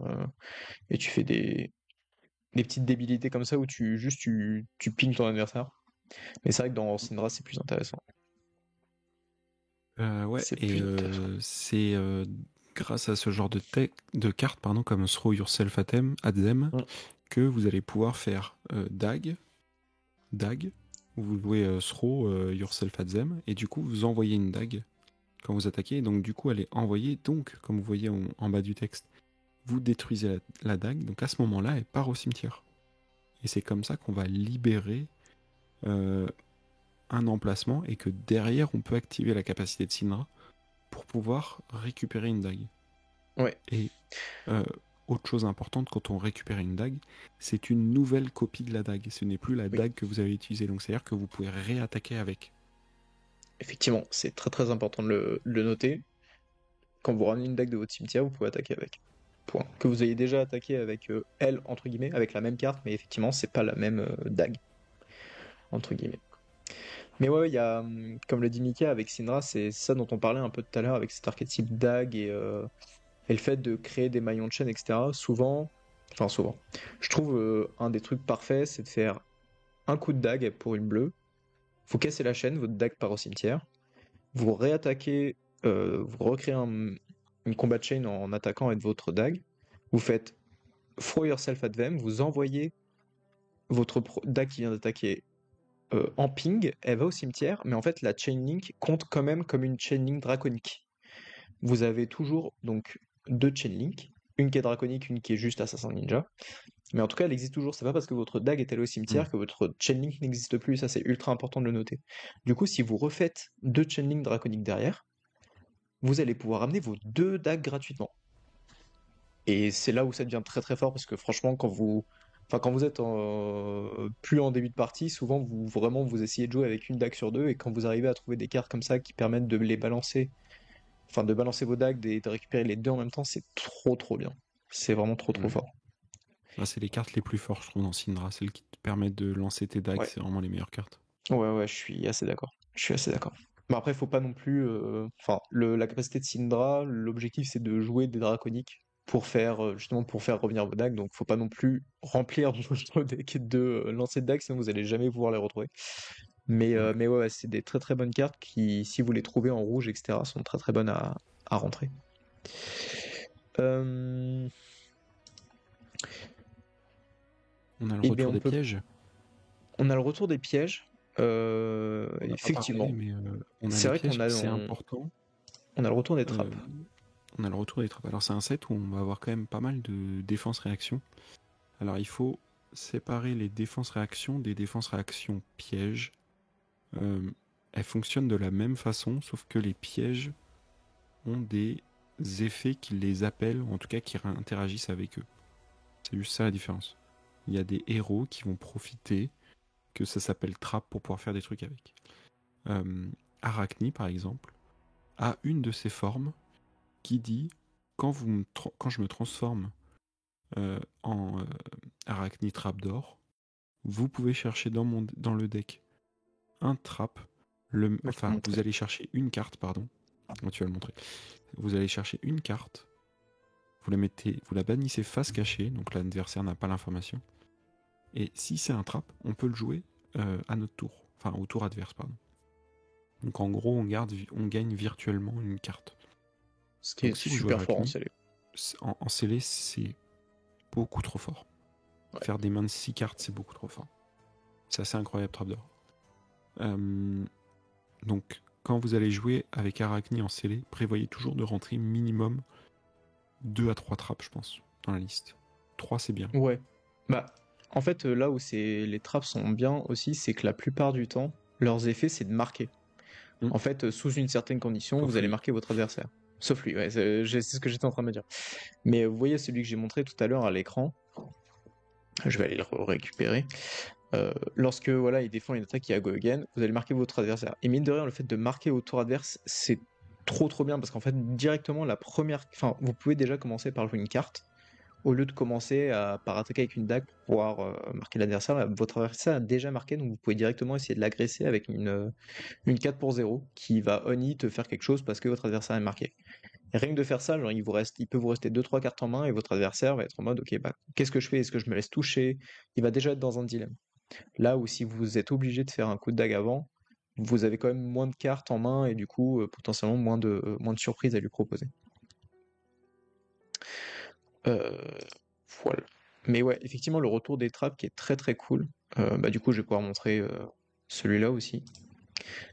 et tu fais des petites débilités comme ça où tu pings ton adversaire. Mais c'est vrai que dans Syndra, c'est plus intéressant. Ouais, C'est et plus intéressant. c'est grâce à ce genre de cartes comme Throw Yourself at them Mm. que vous allez pouvoir faire dag, où vous pouvez throw yourself at them, et du coup vous envoyez une dague quand vous attaquez, et donc du coup elle est envoyée, donc comme vous voyez en bas du texte, vous détruisez la dague, donc à ce moment-là elle part au cimetière. Et c'est comme ça qu'on va libérer euh, un emplacement, et que derrière on peut activer la capacité de Syndra pour pouvoir récupérer une dague. Ouais, Et euh, autre chose importante, quand on récupère une dague, c'est une nouvelle copie de la dague. Ce n'est plus la oui. dague que vous avez utilisée. Donc c'est-à-dire que vous pouvez réattaquer avec. Effectivement, c'est très très important de le noter. Quand vous ramenez une dague de votre cimetière, vous pouvez attaquer avec. Point. Que vous ayez déjà attaqué avec elle, entre guillemets, avec la même carte, mais effectivement, c'est pas la même dague, entre guillemets. Mais ouais, il y a, comme le dit Mika avec Syndra, c'est ça dont on parlait un peu tout à l'heure avec cet archétype dague et le fait de créer des maillons de chaîne, etc. Souvent, je trouve un des trucs parfaits, c'est de faire un coup de dague pour une bleue. Vous cassez la chaîne, votre dague part au cimetière. Vous réattaquez, vous recréez une combat chain en attaquant avec votre dague. Vous faites throw yourself at them, vous envoyez votre dague qui vient d'attaquer en ping, elle va au cimetière, mais en fait la chain link compte quand même comme une chain link draconique. Vous avez toujours donc deux chain link, une qui est draconique, une qui est juste assassin ninja. Mais en tout cas, elle existe toujours. C'est pas parce que votre dague est allée au Hmm. cimetière que votre chainlink n'existe plus. Ça, c'est ultra important de le noter. Du coup, si vous refaites deux chainlink draconiques derrière, vous allez pouvoir amener vos deux dagues gratuitement. Et c'est là où ça devient très très fort parce que franchement, quand vous êtes plus en début de partie, souvent vous essayez de jouer avec une dague sur deux et quand vous arrivez à trouver des cartes comme ça qui permettent de les balancer, enfin de balancer vos dagues et de récupérer les deux en même temps, c'est trop trop bien. C'est vraiment trop trop Ouais. fort. Bah, c'est les cartes les plus fortes, je trouve, dans Syndra. Celles qui te permettent de lancer tes dagues, Ouais. c'est vraiment les meilleures cartes. Ouais, je suis assez d'accord. Je suis assez d'accord. Mais après, faut pas non plus. Enfin, la capacité de Syndra, l'objectif c'est de jouer des draconiques pour faire justement pour faire revenir vos dagues. Donc, faut pas non plus remplir votre deck de lancer de dagues, sinon vous allez jamais pouvoir les retrouver. Ouais. Mais ouais, c'est des très très bonnes cartes qui, si vous les trouvez en rouge, etc., sont très très bonnes à rentrer. Euh, On a le eh bien, retour des pièges. on a le retour des pièges. On n'a pas parlé, Effectivement, mais on a c'est les vrai qu'on pièges, a, c'est important. on a le retour des Euh, trappes. on a le retour des trappes. Alors c'est un set où on va avoir quand même pas mal de défense-réaction. Alors il faut séparer les défenses-réactions des défenses-réactions pièges. Euh, Elles fonctionnent de la même façon, sauf que les pièges ont des effets qui les appellent, ou en tout cas qui interagissent avec eux. C'est juste ça la différence. Il y a des héros qui vont profiter que ça s'appelle trap pour pouvoir faire des trucs avec. Euh, Arachni, par exemple, a une de ces formes qui dit quand je me transforme en Arachni Trapdoor, vous pouvez chercher dans le deck un trap. Ouais, faut Enfin, montrer. vous allez chercher une carte, pardon. Oh, tu vas le montrer. Vous allez chercher une carte, vous la bannissez face cachée, donc l'adversaire n'a pas l'information. Et si c'est un trap, on peut le jouer à notre tour. Enfin, au tour adverse, pardon. Donc en gros, on gagne virtuellement une carte. Ce qui est Donc si vous jouez super fort en Arachni, scellé. en scellé, c'est beaucoup trop fort. Ouais. Faire des mains de 6 cartes, c'est beaucoup trop fort. C'est assez incroyable, Trapdoor. Euh, donc, quand vous allez jouer avec Arachni en scellé, prévoyez toujours de rentrer minimum 2 à 3 trappes, je pense, dans la liste. 3 c'est bien. Ouais. Bah, en fait, là où les traps sont bien aussi, c'est que la plupart du temps, leurs effets, c'est de marquer. Hmm. En fait, sous une certaine condition, Sauf vous allez lui. marquer votre adversaire. Sauf lui, ouais, c'est ce que j'étais en train de me dire. Mais vous voyez celui que j'ai montré tout à l'heure à l'écran, je vais aller le récupérer. Lorsque voilà, il défend une attaque qui a go again, vous allez marquer votre adversaire. Et mine de rien, le fait de marquer au tour adverse, c'est trop bien parce qu'en fait, directement, enfin, vous pouvez déjà commencer par jouer une carte au lieu de commencer par attaquer avec une dague pour pouvoir marquer l'adversaire. Votre adversaire a déjà marqué, donc vous pouvez directement essayer de l'agresser avec une 4 pour 0 qui va on-hit faire quelque chose parce que votre adversaire est marqué. Et rien que de faire ça, genre, il peut vous rester 2-3 cartes en main et votre adversaire va être en mode ok, bah, qu'est-ce que je fais? Est-ce que je me laisse toucher? Il va déjà être dans un dilemme. Là où si vous êtes obligé de faire un coup de dague avant, vous avez quand même moins de cartes en main et du coup potentiellement moins de surprises à lui proposer. Euh, voilà. Mais ouais, effectivement, le retour des trappes qui est très cool. Bah, du coup, je vais pouvoir montrer celui-là aussi.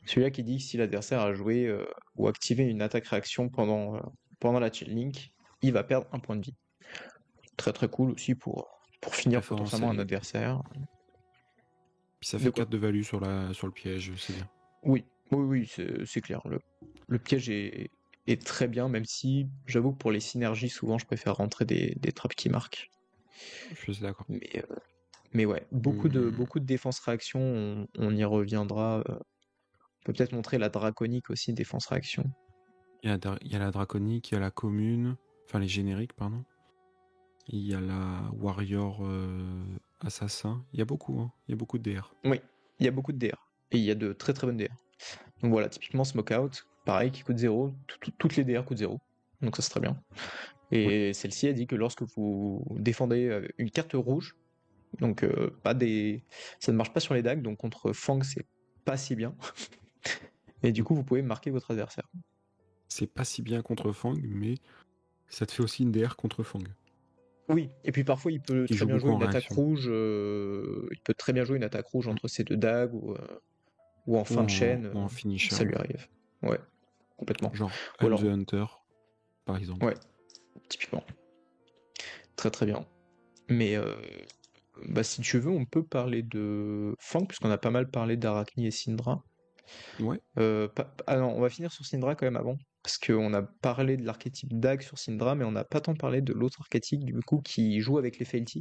Celui-là qui dit que si l'adversaire a joué ou activé une attaque-réaction pendant la chain link, il va perdre un point de vie. Très cool aussi pour finir Préférence, potentiellement un adversaire. puis ça De fait quoi? 4 de value sur le piège, c'est bien. Oui, c'est clair. Le piège est très bien, même si j'avoue que pour les synergies, souvent, je préfère rentrer des trappes qui marquent. Je suis d'accord. Mais ouais, beaucoup de défense-réaction, on y reviendra. On peut peut-être montrer la draconique aussi, défense-réaction. Il y a la draconique, il y a la commune, enfin les génériques, pardon. Il y a la warrior assassin. Il y a beaucoup, hein. Il y a beaucoup de DR. Oui, il y a beaucoup de DR. Et il y a de très bonnes DR. Donc voilà, typiquement Smokeout, pareil, qui coûte 0. Toutes les DR coûtent 0. Donc ça c'est très bien. Oui. Et celle-ci a dit que lorsque vous défendez une carte rouge, donc ça ne marche pas sur les dagues, donc contre Fang c'est pas si bien. Et du coup vous pouvez marquer votre adversaire. C'est pas si bien contre Fang, mais ça te fait aussi une DR contre Fang. Oui, et puis parfois il peut Qui très joue bien beaucoup jouer en une attaque réaction. rouge. Il peut très bien jouer une attaque rouge entre ces deux dagues ou en fin de chaîne. Ou en finisher. Ça lui arrive. Ouais, complètement. Genre Ou Hunt the alors, Hunter, par exemple. ouais, typiquement. Très bien. Mais bah, si tu veux, on peut parler de Fang, puisqu'on a pas mal parlé d'Arachni et Syndra. Ouais. Ah non, on va finir sur Syndra quand même avant, parce qu'on a parlé de l'archétype Dag sur Syndra, mais on n'a pas tant parlé de l'autre archétype du coup qui joue avec les Fealty,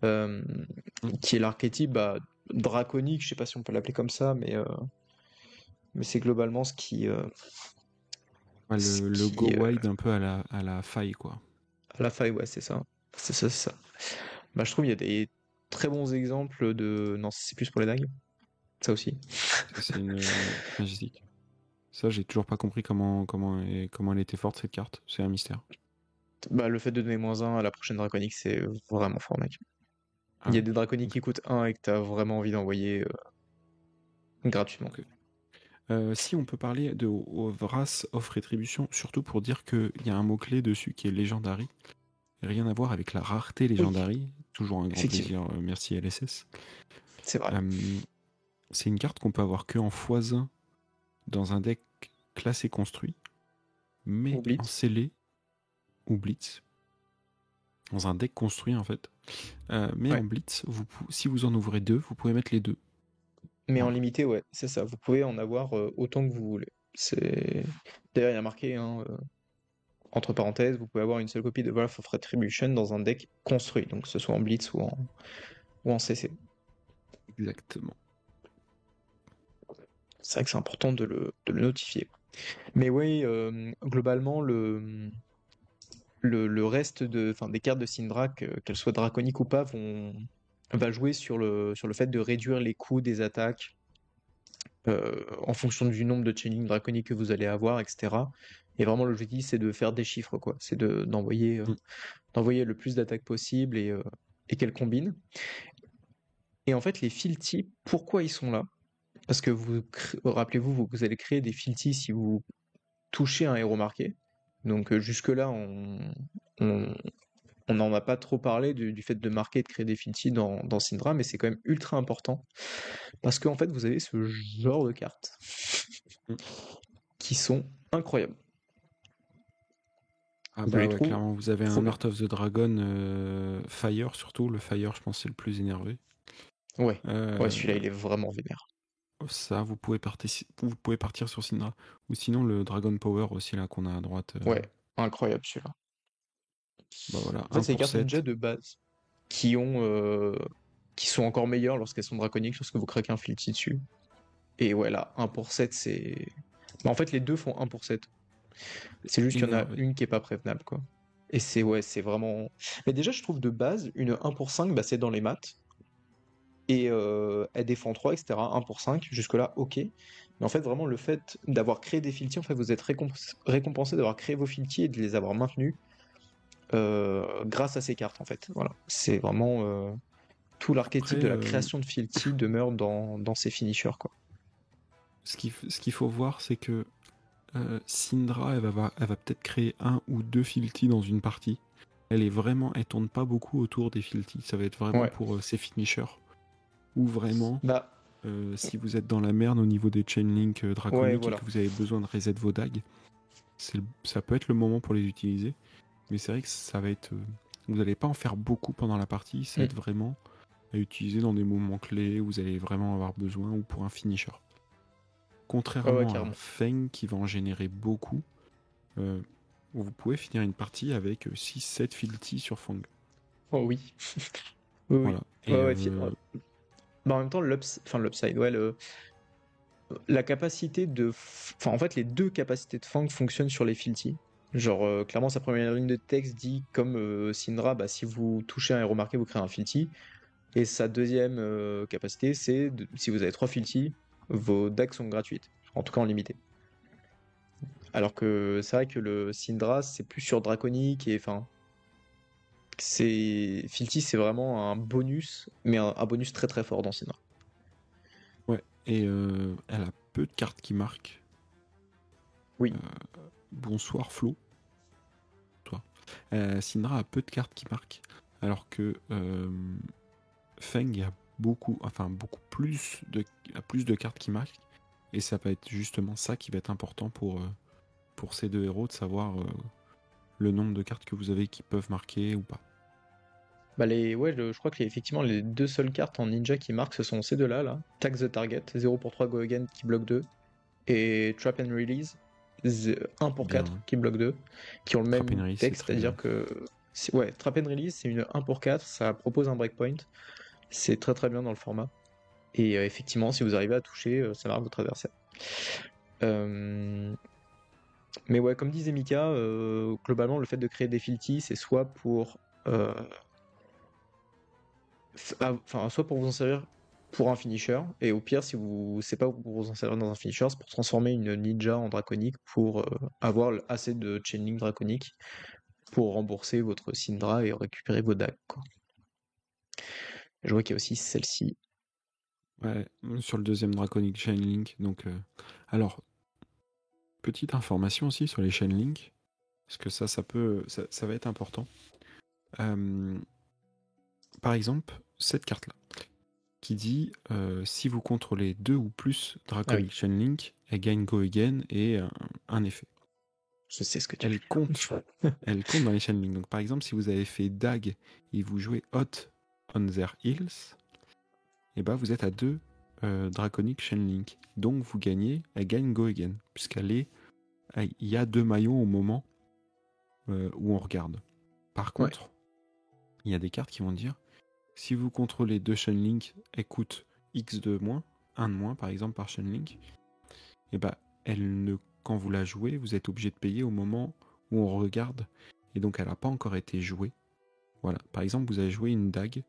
euh, qui est l'archétype draconique, je sais pas si on peut l'appeler comme ça, mais c'est globalement Ouais, ce le go qui wide un peu à la faille, quoi. à la faille, ouais, c'est ça. C'est ça. Bah, je trouve il y a des très bons exemples de. Non, c'est plus pour les dagues, ça aussi. Ça, c'est une majestic. Ça, j'ai toujours pas compris comment elle était forte, cette carte. C'est un mystère. Bah, le fait de donner -1 à la prochaine draconique, c'est vraiment fort, mec. Ah Il y a ouais. des draconiques qui coûtent 1 et que t'as vraiment envie d'envoyer gratuitement. Ok. Si on peut parler de Wrath of Retribution, surtout pour dire qu'il y a un mot-clé dessus qui est Legendary. Rien à voir avec la rareté Oui, Legendary. Toujours un grand effectivement, plaisir, merci LSS. c'est vrai. C'est une carte qu'on peut avoir que en x1 dans un deck classé construit, mais Ou en Blitz. scellé ou blitz. Dans un deck construit en fait. Mais Ouais. en blitz, si vous en ouvrez 2, vous pouvez mettre les 2. Mais en Voilà. limité, ouais, c'est ça. Vous pouvez en avoir autant que vous voulez. C'est... D'ailleurs, il y a marqué, hein, entre parenthèses, vous pouvez avoir une seule copie de Wrath of Retribution dans un deck construit, donc que ce soit en Blitz ou en CC. Exactement. C'est vrai que c'est important de le notifier. Mais oui, globalement, le reste des cartes de Syndra, qu'elles soient draconiques ou pas, va jouer sur le fait de réduire les coûts des attaques en fonction du nombre de chaining draconiques que vous allez avoir, etc. Et vraiment, l'objectif, c'est de faire des chiffres, quoi. C'est d'envoyer le plus d'attaques possible et qu'elles combinent. Et en fait, les Fealty, pourquoi ils sont là? Parce que rappelez-vous, vous allez créer des Fealty si vous touchez un héros marqué. Donc jusque-là, on n'en a pas trop parlé du fait de marquer et de créer des Fealty dans Syndra, mais c'est quand même ultra important. Parce qu'en fait, vous avez ce genre de cartes Mm. qui sont incroyables. Ah Vous bah les ouais, trouvez clairement, vous avez trop un bien. Heart of the Dragon Fire, surtout. Le Fire, je pense, c'est le plus énervé. Ouais, ouais, Euh, celui-là, il est vraiment vénère. Ça, vous pouvez partir sur Syndra. Ou sinon, le Dragon Power aussi, là, qu'on a à droite. Ouais, incroyable celui-là. Bah voilà, En fait, un c'est les pour cartes ninja 7. de base qui ont, qui sont encore meilleures lorsqu'elles sont draconiques, lorsque vous craquez un Filti dessus. Et ouais, là, 1 pour 7, c'est. Bah, en fait, les deux font 1 pour 7. C'est juste qu'il y en a Énervé. une qui est pas prévenable, quoi. Et c'est ouais, c'est vraiment. Mais déjà, je trouve de base, une 1 pour 5, bah, c'est dans les maths. Et elle défend 3, etc. 1 pour 5, jusque-là, ok. Mais en fait, vraiment, le fait d'avoir créé des filtis, en fait, vous êtes récompensé d'avoir créé vos filtis et de les avoir maintenus grâce à ces cartes, en fait. Voilà. C'est vraiment. Tout l'archétype Après, de la création de filtis demeure dans ces finishers, quoi. ce qu'il faut voir, c'est que Syndra, elle va peut-être créer un ou deux Filti dans une partie. Elle tourne pas beaucoup autour des Filti. Ça va être vraiment Ouais. pour ses finishers. Ou vraiment, Bah, si vous êtes dans la merde au niveau des chainlink ouais, draconiques et voilà. que vous avez besoin de reset vos dagues, ça peut être le moment pour les utiliser. Mais c'est vrai que ça va être. Vous n'allez pas en faire beaucoup pendant la partie. Ça va Mm. être vraiment à utiliser dans des moments clés où vous allez vraiment avoir besoin ou pour un finisher. Ouais, ouais, Contrairement à carrément. Feng qui va en générer beaucoup, euh, vous pouvez finir une partie avec 6-7 filtis sur Fang. Oh oui. Oui, oui. Voilà. Et Ouais, ouais, bah, en même temps, l'upside, ouais, la capacité de. Enfin, en fait, les deux capacités de Fang fonctionnent sur les Filti. Genre, clairement, sa première ligne de texte dit, comme Syndra, bah, si vous touchez un héros marqué, vous créez un Filti. Et sa deuxième capacité, c'est si vous avez 3 Filti, vos decks sont gratuites. En tout cas, en limité. Alors que c'est vrai que le Syndra, c'est plus sur Draconique et enfin. Filti, c'est vraiment un bonus, mais un bonus très très fort dans Syndra. ouais. Et elle a peu de cartes qui marquent. Oui. Bonsoir Flo. Toi. Syndra a peu de cartes qui marquent. Alors que Feng a plus de cartes qui marquent. Et ça va être justement ça qui va être important pour ces deux héros, de savoir le nombre de cartes que vous avez qui peuvent marquer ou pas. Bah ouais, je crois que effectivement les deux seules cartes en ninja qui marquent, ce sont ces deux-là, là. Tax the Target, 0 pour 3 Go Again qui bloque 2, et Trap and Release, 1 pour Bien, 4 hein. qui bloque 2, qui ont le Trap and même Release, c'est texte, très bien. c'est-à-dire que. Ouais, Trap and Release, c'est une 1 pour 4, ça propose un breakpoint, c'est très très bien dans le format. Et effectivement, si vous arrivez à toucher, ça marque votre adversaire. Euh, Mais ouais, comme disait Mika, globalement, le fait de créer des filtis, c'est soit pour euh, enfin, soit pour vous en servir pour un finisher, et au pire, si vous c'est pas pour vous en servir dans un finisher, c'est pour transformer une ninja en draconique pour avoir assez de chainlink draconique pour rembourser votre Syndra et récupérer vos dagues, quoi. Je vois qu'il y a aussi celle-ci. Ouais, sur le deuxième Draconic Chain Link. Donc, alors, petite information aussi sur les Chain Link, parce que ça va être important. Par exemple, cette carte-là, qui dit si vous contrôlez 2 ou plus Ah oui, Draconic Chain Link, elle gagne Go Again et un effet. je sais ce que tu veux Elle compte, dire. elle compte dans les Chain Link. Donc, par exemple, si vous avez fait Dag et vous jouez Hot on their heels, et bah vous êtes à 2 Draconic Chain Link. Donc vous gagnez, elle gagne Go Again, il y a 2 maillons au moment où on regarde. Par Ouais, contre, il y a des cartes qui vont dire si vous contrôlez 2 Chain Link, elle coûte X de moins, 1 de moins par exemple par Chain Link, et bah quand vous la jouez, vous êtes obligé de payer au moment où on regarde, et donc elle n'a pas encore été jouée. Voilà, par exemple, vous avez joué une dague,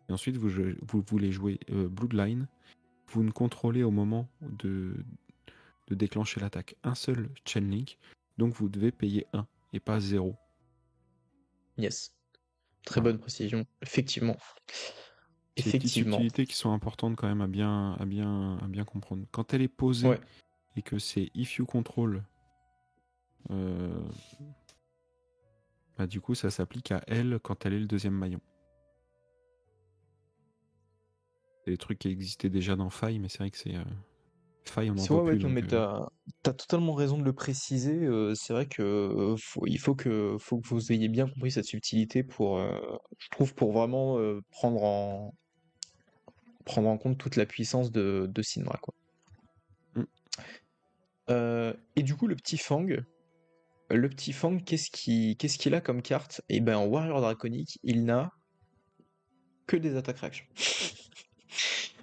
et ensuite vous voulez jouer Bloodline, vous ne contrôlez au moment de déclencher l'attaque un seul chain link, donc vous devez payer 1 et pas 0. yes. Très Voilà. bonne précision. Effectivement. C'est des petites Effectivement. subtilités qui sont importantes quand même à bien comprendre. Quand elle est posée Ouais. et que c'est if you control, euh, bah du coup ça s'applique à elle quand elle est le deuxième maillon. C'est des trucs qui existaient déjà dans Faille, mais c'est vrai que faille, on n'en C'est voit vrai, ouais, plus. non, mais Donc, t'as totalement raison de le préciser. C'est vrai que il faut que vous ayez bien compris cette subtilité pour, je trouve, pour vraiment prendre en compte toute la puissance de Syndra, quoi. mm. Et du coup, le petit Fang, qu'est-ce qu'il a comme carte? Et ben, en Warrior Draconique, il n'a que des attaques réactions.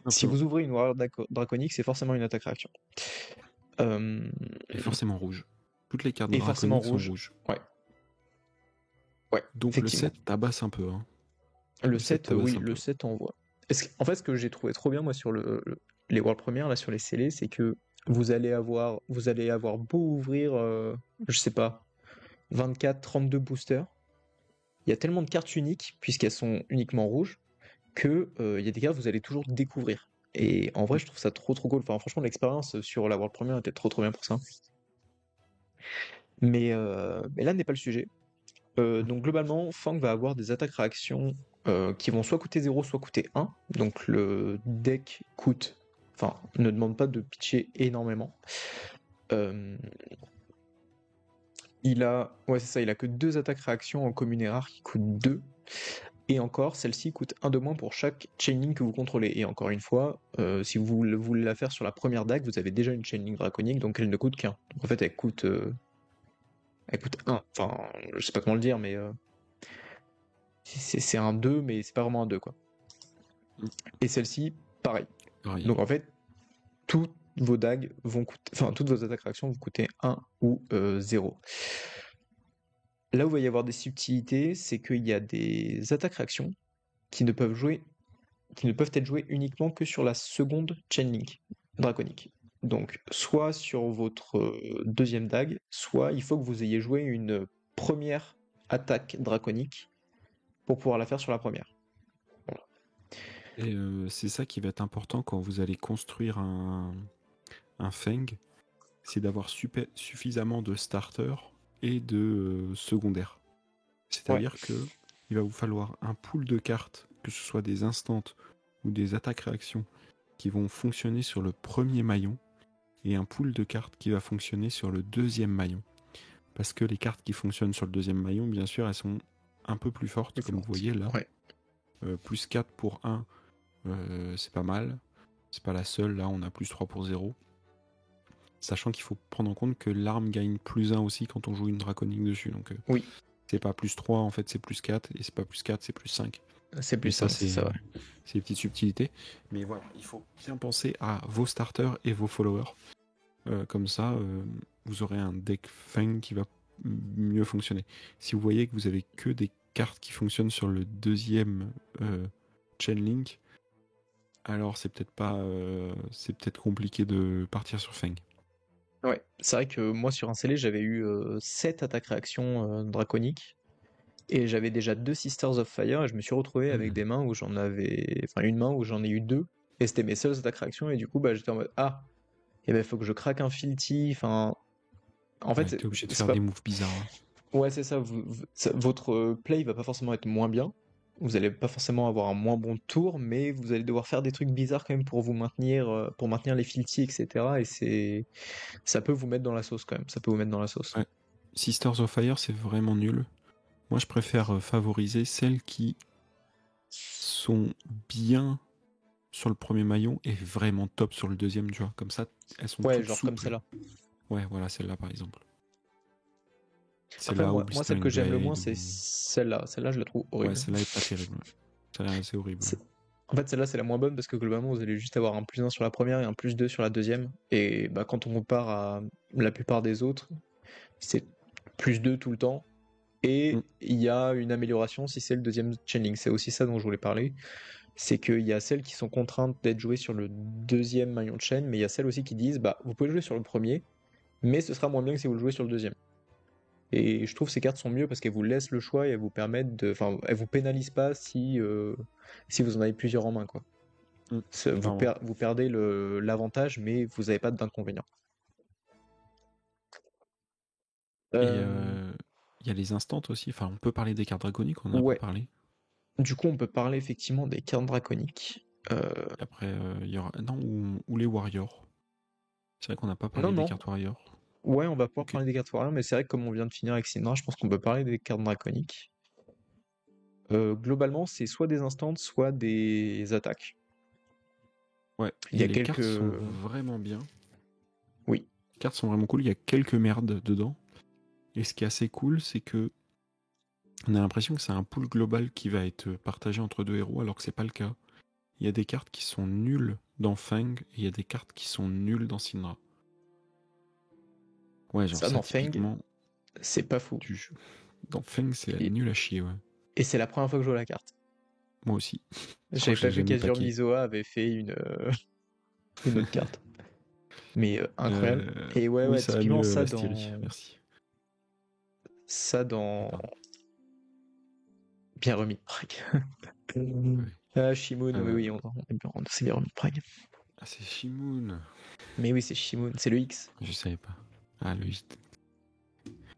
Si Simplement. vous ouvrez une Warrior Draconique, c'est forcément une attaque réaction. Euh, Et forcément rouge. Toutes les cartes et forcément draconiques sont rouge. rouges. Ouais, ouais, Donc le effectivement. 7 tabasse un peu. Hein. Le Le 7 7, tabasse oui, un le peu. 7 envoie. En fait, ce que j'ai trouvé trop bien, moi, sur les World Premières, là, sur les scellés, c'est que vous allez avoir beau ouvrir, je sais pas, 24, 32 boosters, il y a tellement de cartes uniques, puisqu'elles sont uniquement rouges, que il y a des cartes que vous allez toujours découvrir. Et en vrai, je trouve ça trop trop cool. Enfin, franchement, l'expérience sur la World Premiere était trop trop bien pour ça. Mais là n'est pas le sujet. Donc globalement, Fang va avoir des attaques-réactions qui vont soit coûter 0, soit coûter 1. Donc le deck ne demande pas de pitcher énormément. Euh, ouais, c'est ça, il a que 2 attaques-réactions en commune et rare qui coûtent 2. Et encore, celle-ci coûte 1 de moins pour chaque chaining que vous contrôlez. Et encore une fois, si vous voulez la faire sur la première dague, vous avez déjà une chaining draconique, donc elle ne coûte qu'un. Donc en fait, elle coûte 1. Enfin, je sais pas comment le dire, mais c'est un 2, mais c'est pas vraiment un 2, quoi. Mm. Et celle-ci, pareil. Pareil. Donc en fait, toutes vos dagues vont coûter, enfin toutes vos attaques réactions vont coûter 1 ou 0. Là où il va y avoir des subtilités, c'est qu'il y a des attaques réactions qui ne peuvent être jouées uniquement que sur la seconde chainlink draconique. Donc soit sur votre deuxième dague, soit il faut que vous ayez joué une première attaque draconique pour pouvoir la faire sur la première. Voilà. Et c'est ça qui va être important quand vous allez construire un Feng, c'est d'avoir suffisamment de starters et de secondaires. Ouais, C'est-à-dire que il va vous falloir un pool de cartes, que ce soit des instants ou des attaques-réactions, qui vont fonctionner sur le premier maillon, et un pool de cartes qui va fonctionner sur le deuxième maillon. Parce que les cartes qui fonctionnent sur le deuxième maillon, bien sûr, elles sont un peu plus fortes, comme vous voyez là. Ouais. Plus 4 pour 1, c'est pas mal. C'est pas la seule, là on a plus 3 pour 0. Sachant qu'il faut prendre en compte que l'arme gagne plus 1 aussi quand on joue une draconique dessus. Donc Oui, c'est pas plus 3, en fait c'est plus 4, et c'est pas plus 4, c'est plus 5. c'est Mais plus ça, simple, c'est ça, ouais. c'est des petites subtilités. Mais voilà, il faut bien penser à vos starters et vos followers. Comme ça, vous aurez un deck Feng qui va mieux fonctionner. Si vous voyez que vous avez que des cartes qui fonctionnent sur le deuxième Chainlink, alors c'est peut-être compliqué de partir sur Feng. Ouais, c'est vrai que moi sur un scellé j'avais eu 7 attaques réactions draconiques et j'avais déjà 2 Sisters of Fire et je me suis retrouvé avec des mains où une main où j'en ai eu 2 et c'était mes seules attaques réactions et du coup bah j'étais en mode et ben faut que je craque un Filthy, enfin en fait Ouais, t'es obligé de c'est faire pas des moves bizarres. Hein. ouais c'est ça, votre play va pas forcément être moins bien, vous allez pas forcément avoir un moins bon tour, mais vous allez devoir faire des trucs bizarres quand même pour vous maintenir, pour maintenir les Filthy, etc. Et ça peut vous mettre dans la sauce quand même, ça peut vous mettre dans la sauce. Ouais. Sisters of Fire, c'est vraiment nul. Moi, je préfère favoriser celles qui sont bien sur le premier maillon et vraiment top sur le deuxième, tu vois. Comme ça, elles sont Ouais, toutes genre comme souples. celle-là. Ouais, voilà, celle-là par exemple. Après, Celle-là ou moi celle que Blistering j'aime le moins, Blade. c'est celle-là. Celle-là, je la trouve Ouais, horrible. celle-là est pas terrible. Ouais. Celle-là est assez horrible. C'est- En fait, celle-là, c'est la moins bonne parce que globalement, vous allez juste avoir un plus 1 sur la première et un plus 2 sur la deuxième. Et bah, quand on compare à la plupart des autres, c'est plus 2 tout le temps. Mm. Et il y a une amélioration si c'est le deuxième chaining. C'est aussi ça dont je voulais parler. C'est qu'il y a celles qui sont contraintes d'être jouées sur le deuxième maillon de chaîne, mais il y a celles aussi qui disent bah, vous pouvez jouer sur le premier, mais ce sera moins bien que si vous le jouez sur le deuxième. Et je trouve que ces cartes sont mieux parce qu'elles vous laissent le choix et elles vous permettent enfin, elles vous pénalisent pas si vous en avez plusieurs en main, quoi. Mm. Vous perdez l'avantage, mais vous n'avez pas d'inconvénient. Et Euh, il y a les instants aussi. Enfin, on peut parler des cartes draconiques, on en a pas ouais. parlé. Du coup, on peut parler effectivement des cartes draconiques. Et après, il y aura. Non, ou les warriors. C'est vrai qu'on n'a pas Non, parlé des non. cartes Warrior. Ouais, on va pouvoir Ok. parler des cartes Warrior, mais c'est vrai que comme on vient de finir avec Syndra, je pense qu'on peut parler des cartes draconiques. Globalement, c'est soit des instants, soit des attaques. Ouais, Il y et a les quelques... cartes sont vraiment bien. Oui, Les cartes sont vraiment cool, il y a quelques merdes dedans. Et ce qui est assez cool, c'est que on a l'impression que c'est un pool global qui va être partagé entre deux héros, alors que c'est pas le cas. Il y a des cartes qui sont nulles dans Fang, et il y a des cartes qui sont nulles dans Syndra. Ouais, genre ça ça, dans Feng, typiquement, c'est pas fou. dans Fang, c'est Et, nul à chier, ouais. et c'est la première fois que je joue à la carte. Moi aussi. Je crois J'avais que je pas l'ai vu jamais qu'Azure packé. Mizoa avait fait une autre carte. Mais incroyable. Et ouais, Oui, ouais, ça va typiquement mieux, Bastiri. Merci. ça dans Pardon. bien remis de Prague. Ouais. Ah, Shimoon, oui, Euh, oui, on s'est bien remis de Prague. Ah, c'est Shimoon. Mais oui, c'est Shimoon, c'est le X. Je savais pas. Ah, le hit.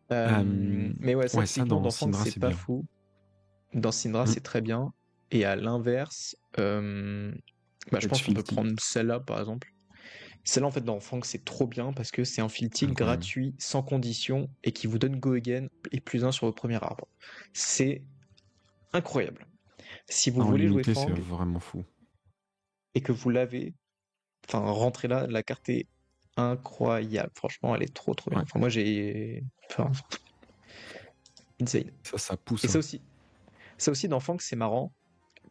Mais ouais, ça, Ouais, ça typiquement, dans dans Fang, Syndra, c'est c'est pas bien. fou. Dans Syndra, Hmm. c'est très bien. Et à l'inverse, je pense Edge qu'on peut Filthy. prendre celle-là, par exemple. Celle-là, en fait, dans Fang, c'est trop bien parce que c'est un filthy Incroyable. gratuit, sans condition, et qui vous donne Go Again et +1 sur votre premier arbre. C'est incroyable. Si vous En voulez jouer limité, c'est Fang vraiment fou. et que vous l'avez, enfin, rentrez là, la carte est incroyable. Franchement, elle est trop, trop bien. Ouais, Enfin, moi, j'ai... Enfin, insane. ça pousse, Et hein. ça aussi, dans Fang, c'est marrant.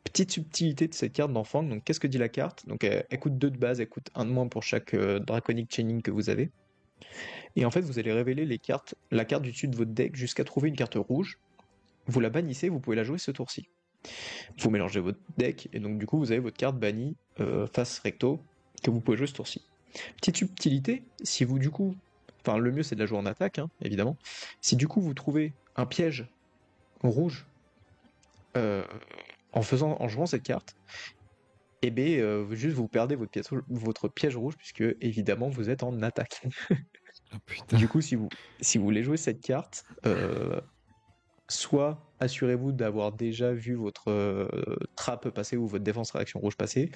Petite subtilité de cette carte dans Fang. Donc, qu'est-ce que dit la carte? Donc, elle coûte 2 de base, elle coûte 1 de moins pour chaque Draconic Chaining que vous avez. Et en fait, vous allez révéler la carte du dessus de votre deck jusqu'à trouver une carte rouge. Vous la bannissez, vous pouvez la jouer ce tour-ci. Vous mélangez votre deck, et donc du coup, vous avez votre carte bannie face recto que vous pouvez jouer ce tour-ci. Petite subtilité, si vous du coup, enfin le mieux c'est de la jouer en attaque, hein, évidemment. Si du coup vous trouvez un piège rouge euh, en jouant cette carte, et bien juste vous perdez votre piège rouge puisque évidemment vous êtes en attaque. Ah putain. Du coup, si vous voulez jouer cette carte, soit assurez-vous d'avoir déjà vu votre trappe passer ou votre défense réaction rouge passer,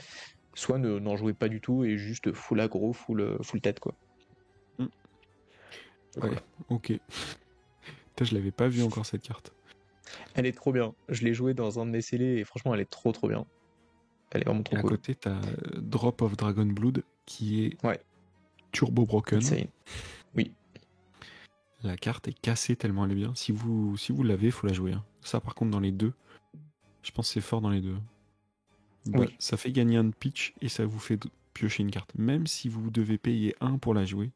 soit n'en jouez pas du tout et juste full aggro, full tête quoi. Hmm. Ouais, Voilà. ok. Putain, je l'avais pas vu encore cette carte. Elle est trop bien. Je l'ai jouée dans un de mes scellés et franchement elle est trop trop bien. Elle est vraiment Et trop à cool. côté, t'as Drop of Dragon Blood qui est Ouais, turbo broken. insane. Oui, La carte est cassée tellement elle est bien. Si vous l'avez, faut la jouer, hein. Ça, par contre, dans les deux, je pense que c'est fort dans les deux. Bah, oui. ça fait gagner un de pitch et ça vous fait piocher une carte. Même si vous devez payer 1 pour la jouer,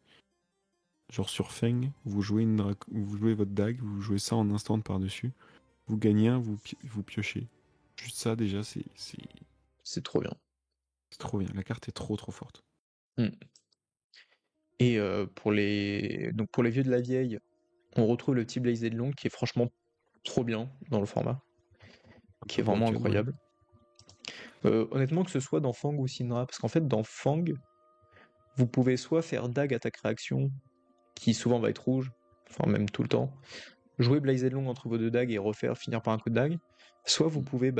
genre sur Feng, vous jouez votre dague, vous jouez ça en instant par-dessus, vous gagnez un, vous piochez. Juste ça, déjà, c'est C'est trop bien. trop bien. La carte est trop trop forte. Mm. Et donc pour les vieux de la vieille, on retrouve le petit Blazed Long qui est franchement trop bien dans le format, Un qui peu est vraiment broken, ouais. incroyable. Honnêtement, que ce soit dans Fang ou Syndra, parce qu'en fait, dans Fang, vous pouvez soit faire dague attaque réaction, qui souvent va être rouge, enfin même tout le temps, jouer Blazed Long entre vos deux dagues et finir par un coup de dague, soit vous pouvez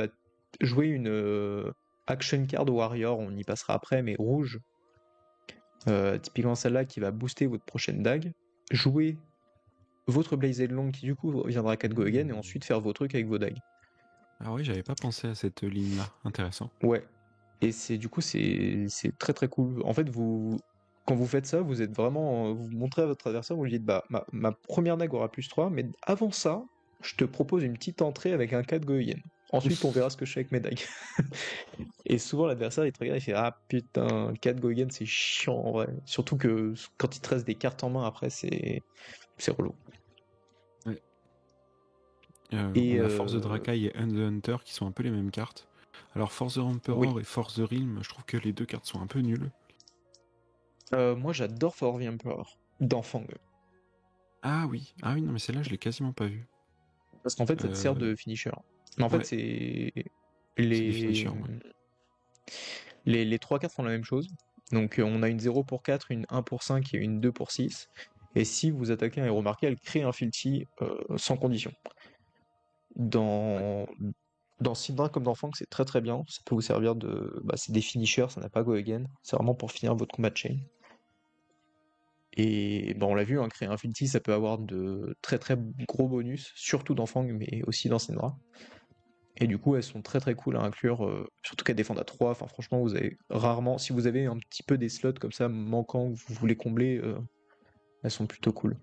jouer une action card warrior, on y passera après, mais rouge, typiquement celle-là qui va booster votre prochaine dague, jouer votre Blazed Long qui du coup viendra 4 go again et ensuite faire vos trucs avec vos dagues. Ah oui, j'avais pas pensé à cette ligne-là. Intéressant. Ouais. Et du coup c'est très très cool. En fait quand vous faites ça, vous êtes vraiment vous montrez à votre adversaire, vous lui dites bah ma première dague aura +3, mais avant ça, je te propose une petite entrée avec un 4 Goyen. Ensuite, on verra ce que je fais avec mes dagues. Et souvent l'adversaire il te regarde, il fait ah putain, 4 Goyen c'est chiant en vrai. Surtout que quand il te reste des cartes en main après c'est relou. Ouais. Et On a Force the Drakai et Hunt the Hunter qui sont un peu les mêmes cartes. Alors Force the oui. Emperor et Force the Realm, je trouve que les deux cartes sont un peu nulles. Moi j'adore For the Emperor dans Fang. Ah oui, non mais celle-là je l'ai quasiment pas vue. Parce qu'en fait, ça te sert Euh, de finisher. Mais en fait, ouais, c'est. c'est des Les... finishers, ouais. les 3 cartes font la même chose. Donc, on a une 0 pour 4, une 1 pour 5 et une 2 pour 6. Et si vous attaquez un héros marqué, elle crée un Filthy sans condition. Ouais. Dans, dans Syndra comme dans Fang, c'est très très bien. Ça peut vous servir de. C'est des finishers, ça n'a pas go again. C'est vraiment pour finir votre combat de chain. Et on l'a vu, hein, créer un Filti, ça peut avoir de très très gros bonus, surtout dans Fang, mais aussi dans Syndra. Et du coup, elles sont très très cool à inclure, surtout qu'elles défendent à 3. Enfin, franchement, vous avez rarement, si vous avez un petit peu des slots comme ça manquants que vous voulez combler, elles sont plutôt cool.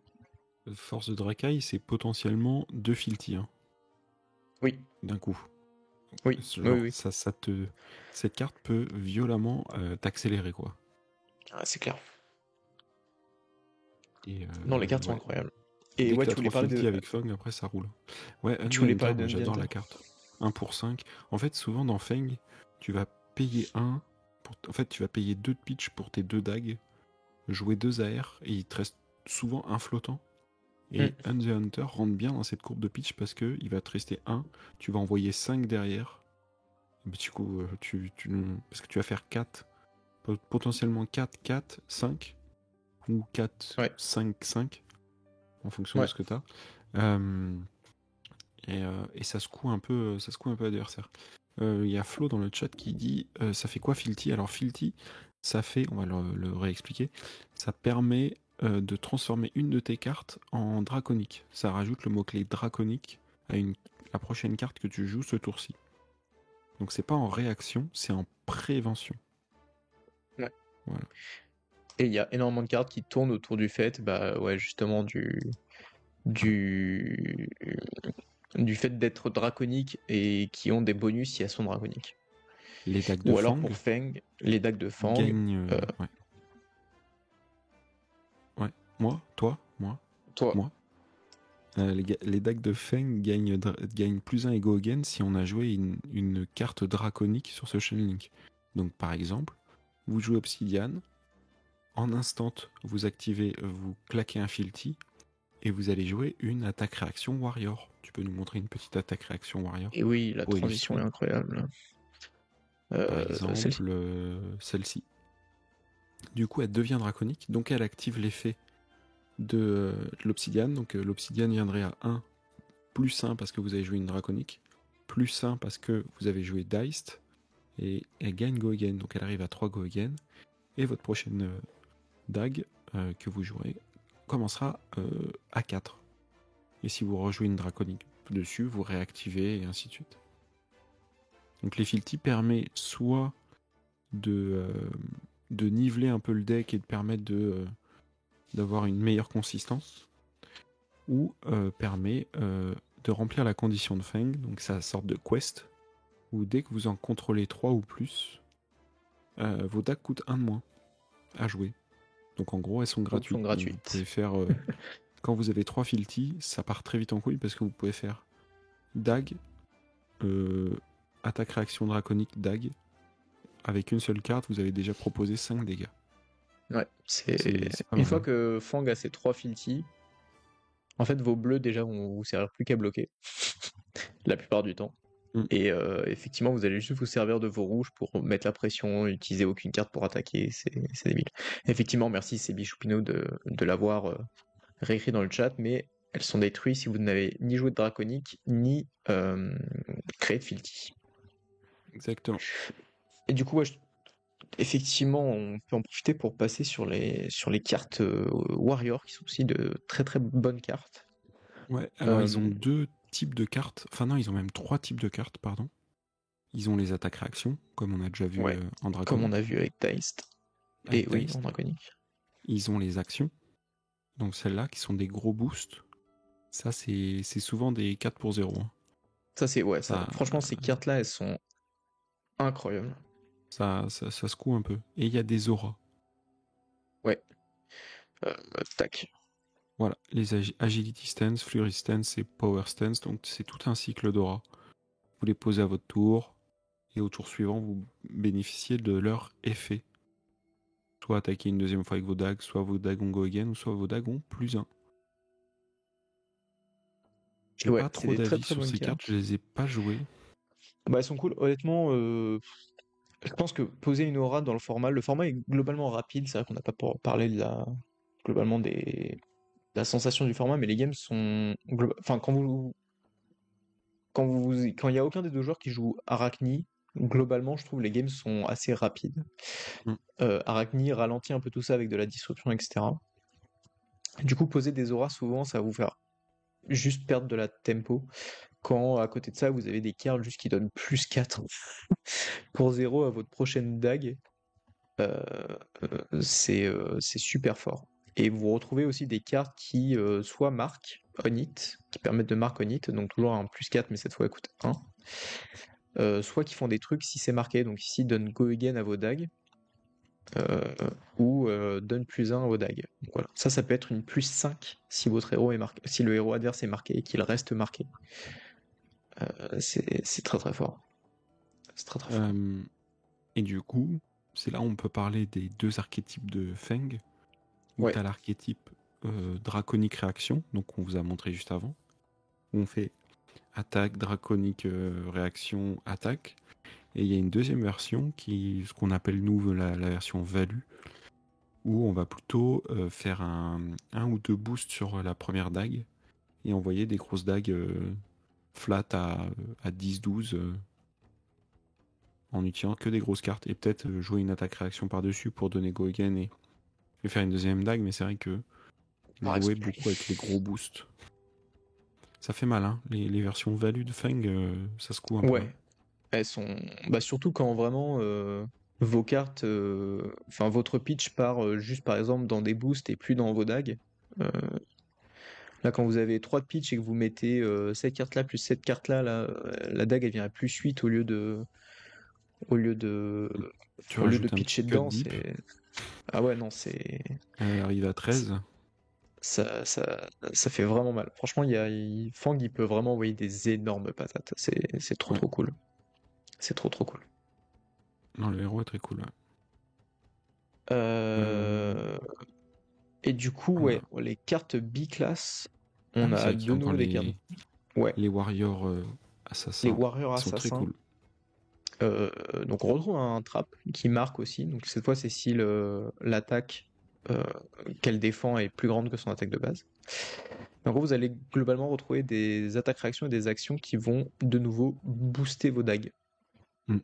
Force de Drakai, c'est potentiellement 2 Filti, hein, Oui, d'un coup. oui, oui, Genre, oui. cette carte peut violemment t'accélérer, quoi. Ah, c'est clair. Et Non, les cartes sont ouais. incroyables. Et Dès que ouais, t'as tu voulais 3 parler Filti de, avec Fang, après ça roule. Ouais, tu Envy voulais Hunter, parler moi d'Envy j'adore Hunter. la carte. 1 pour 5. En fait, souvent dans Fang, tu vas payer 1. En fait, tu vas payer 2 de pitch pour tes 2 dagues, jouer 2 AR, et il te reste souvent un flottant. Et Mm. Undead Hunter rentre bien dans cette courbe de pitch parce que il va te rester 1, tu vas envoyer 5 derrière. Mais du coup, parce que tu vas faire 4, potentiellement 4, 4, 5, ou 4, Ouais, 5, 5, en fonction de ouais. ce que tu as. Et ça secoue un peu, l'adversaire. Il y a Flo dans le chat qui dit ça fait quoi Filti? Alors Filti, ça fait, on va le réexpliquer, ça permet de transformer une de tes cartes en draconique. Ça rajoute le mot-clé draconique à la prochaine carte que tu joues ce tour-ci. Donc c'est pas en réaction, c'est en prévention. Ouais. Voilà. Et il y a énormément de cartes qui tournent autour du fait, bah ouais, justement du, du fait d'être draconique et qui ont des bonus si elles sont draconiques. Les dagues de Ou alors Fang pour Feng, les dagues de Fang, gagnent. euh, Ouais. Ouais. Moi, toi, moi, toi, moi. Les dagues de Feng gagnent plus 1 et go again si on a joué une carte draconique sur ce Chain Link. Donc par exemple, vous jouez Obsidian, en instant vous activez, vous claquez un Filti, et vous allez jouer une attaque réaction Warrior. Tu peux nous montrer une petite attaque réaction Warrior et oui, la pour transition est illustrer? incroyable. Par Celle-ci. exemple, celle-ci. Du coup, elle devient draconique, donc elle active l'effet de l'Obsidian. Donc l'Obsidian viendrait à 1 plus 1 parce que vous avez joué une draconique, plus 1 parce que vous avez joué Diced, et elle gagne Go Again, donc elle arrive à 3 Go Again, et votre prochaine dague que vous jouerez commencera à 4. Et si vous rejouez une draconique dessus, vous réactivez, et ainsi de suite. Donc les Filti permet soit de niveler un peu le deck et de permettre d'avoir une meilleure consistance, ou permet de remplir la condition de Feng, donc c'est une sorte de quest, où dès que vous en contrôlez 3 ou plus, vos dagues coûtent 1 de moins à jouer. Donc en gros, elles sont Donc sont gratuites. Donc vous pouvez gratuites. faire... quand vous avez 3 Filti, ça part très vite en couille parce que vous pouvez faire dague, attaque réaction draconique, dague. Avec une seule carte, vous avez déjà proposé 5 dégâts. Ouais, C'est pas une mal. fois Hein. que Fang a ses 3 Filti, en fait vos bleus déjà vont vous servir plus qu'à bloquer la plupart du temps. Mm. Et effectivement, vous allez juste vous servir de vos rouges pour mettre la pression, utiliser aucune carte pour attaquer, c'est débile. Effectivement, merci c'est Bichoupino de l'avoir réécrit dans le chat, mais elles sont détruites si vous n'avez ni joué de draconique, ni créé de Filti. Exactement. Et du coup, ouais, effectivement, on peut en profiter pour passer sur les cartes Warrior, qui sont aussi de très très bonnes cartes. Ouais, alors ils ont Euh, 2 types de cartes. Enfin non, ils ont même 3 types de cartes, pardon. Ils ont les attaques réactions, comme on a déjà vu ouais, en comme on a draconique. vu avec Deist. Et Avec oui, en Diced. draconique. Ils ont les actions. Donc celles-là qui sont des gros boosts. Ça, c'est souvent des 4 pour 0. Hein. Ça, c'est, ouais, ça, Ça, franchement, ces cartes-là, elles sont incroyables. ça secoue un peu. Et il y a des auras. Ouais, tac. Voilà, les Agility Stance, Flurry Stance et Power Stance, donc c'est tout un cycle d'aura. Vous les posez à votre tour, et au tour suivant, vous bénéficiez de leur effet. Soit attaquer une deuxième fois avec vos dagues, soit vos dagues ont go again, ou soit vos dagues ont plus 1. J'ai Ouais, pas c'est trop des très d'avis très sur bonnes ces cartes, cartes. je les ai pas jouées. Bah, elles sont cool. Honnêtement, je pense que poser une aura dans le format est globalement rapide. C'est vrai qu'on n'a pas parlé globalement de la sensation du format, mais les games sont, enfin, quand il y a aucun des deux joueurs qui joue Arachni, globalement, je trouve les games sont assez rapides. Mm. Arachni ralentit un peu tout ça avec de la disruption, etc. Du coup, poser des auras, souvent, ça va vous faire juste perdre de la tempo. Quand à côté de ça, vous avez des cartes juste qui donnent plus 4 pour 0 à votre prochaine dague, euh, c'est super fort. Et vous retrouvez aussi des cartes qui soit marquent on hit, qui permettent de marquer on hit, donc toujours un plus 4, mais cette fois elle coûte 1. Soit qui font des trucs si c'est marqué, donc ici donne go again à vos dagues, ou donne plus 1 à vos dagues. Donc voilà. Ça peut être une plus 5 si votre héros est marqué, si le héros adverse est marqué et qu'il reste marqué. C'est très très fort. C'est très très fort. Et du coup, c'est là où on peut parler des deux archétypes de Feng, où Ouais. tu as l'archétype draconique réaction, donc on vous a montré juste avant, où on fait attaque, draconique, réaction, attaque. Et il y a une deuxième version, ce qu'on appelle nous la version value, où on va plutôt faire un ou deux boosts sur la première dague, et envoyer des grosses dagues flat à 10-12 en utilisant que des grosses cartes, et peut-être jouer une attaque réaction par-dessus pour donner go again et faire une deuxième dague, mais c'est vrai que jouer beaucoup avec les gros boosts, ça fait mal, hein. Les versions value de Feng, ça secoue un peu. Ouais, elles sont. Bah, surtout quand vraiment vos cartes. Enfin, votre pitch part juste par exemple dans des boosts et plus dans vos dagues. Euh, Là, quand vous avez 3 de pitch et que vous mettez cette carte-là plus cette carte-là, la dague elle vient à plus 8 au lieu de. Au lieu de. Tu Au lieu de rajoutes un pitcher petit cut dedans, deep, c'est. Ah ouais, non, c'est. elle arrive à 13. Ça fait vraiment mal. Franchement, Fang, il peut vraiment envoyer des énormes patates. C'est trop Ouais. trop cool. C'est trop trop cool. Non, le héros est très cool. Ouais. Et du coup, Voilà. ouais, les cartes B-class, Ah on oui, c'est a vrai qu'il y de a encore nouveau des cartes. Ouais, les warriors les assassins. warriors Ils sont très assassins. cool. Donc on retrouve un trap qui marque aussi. Donc cette fois, c'est si l'attaque euh, qu'elle défend est plus grande que son attaque de base. En gros, vous allez globalement retrouver des attaques-réactions et des actions qui vont de nouveau booster vos dagues. Mm.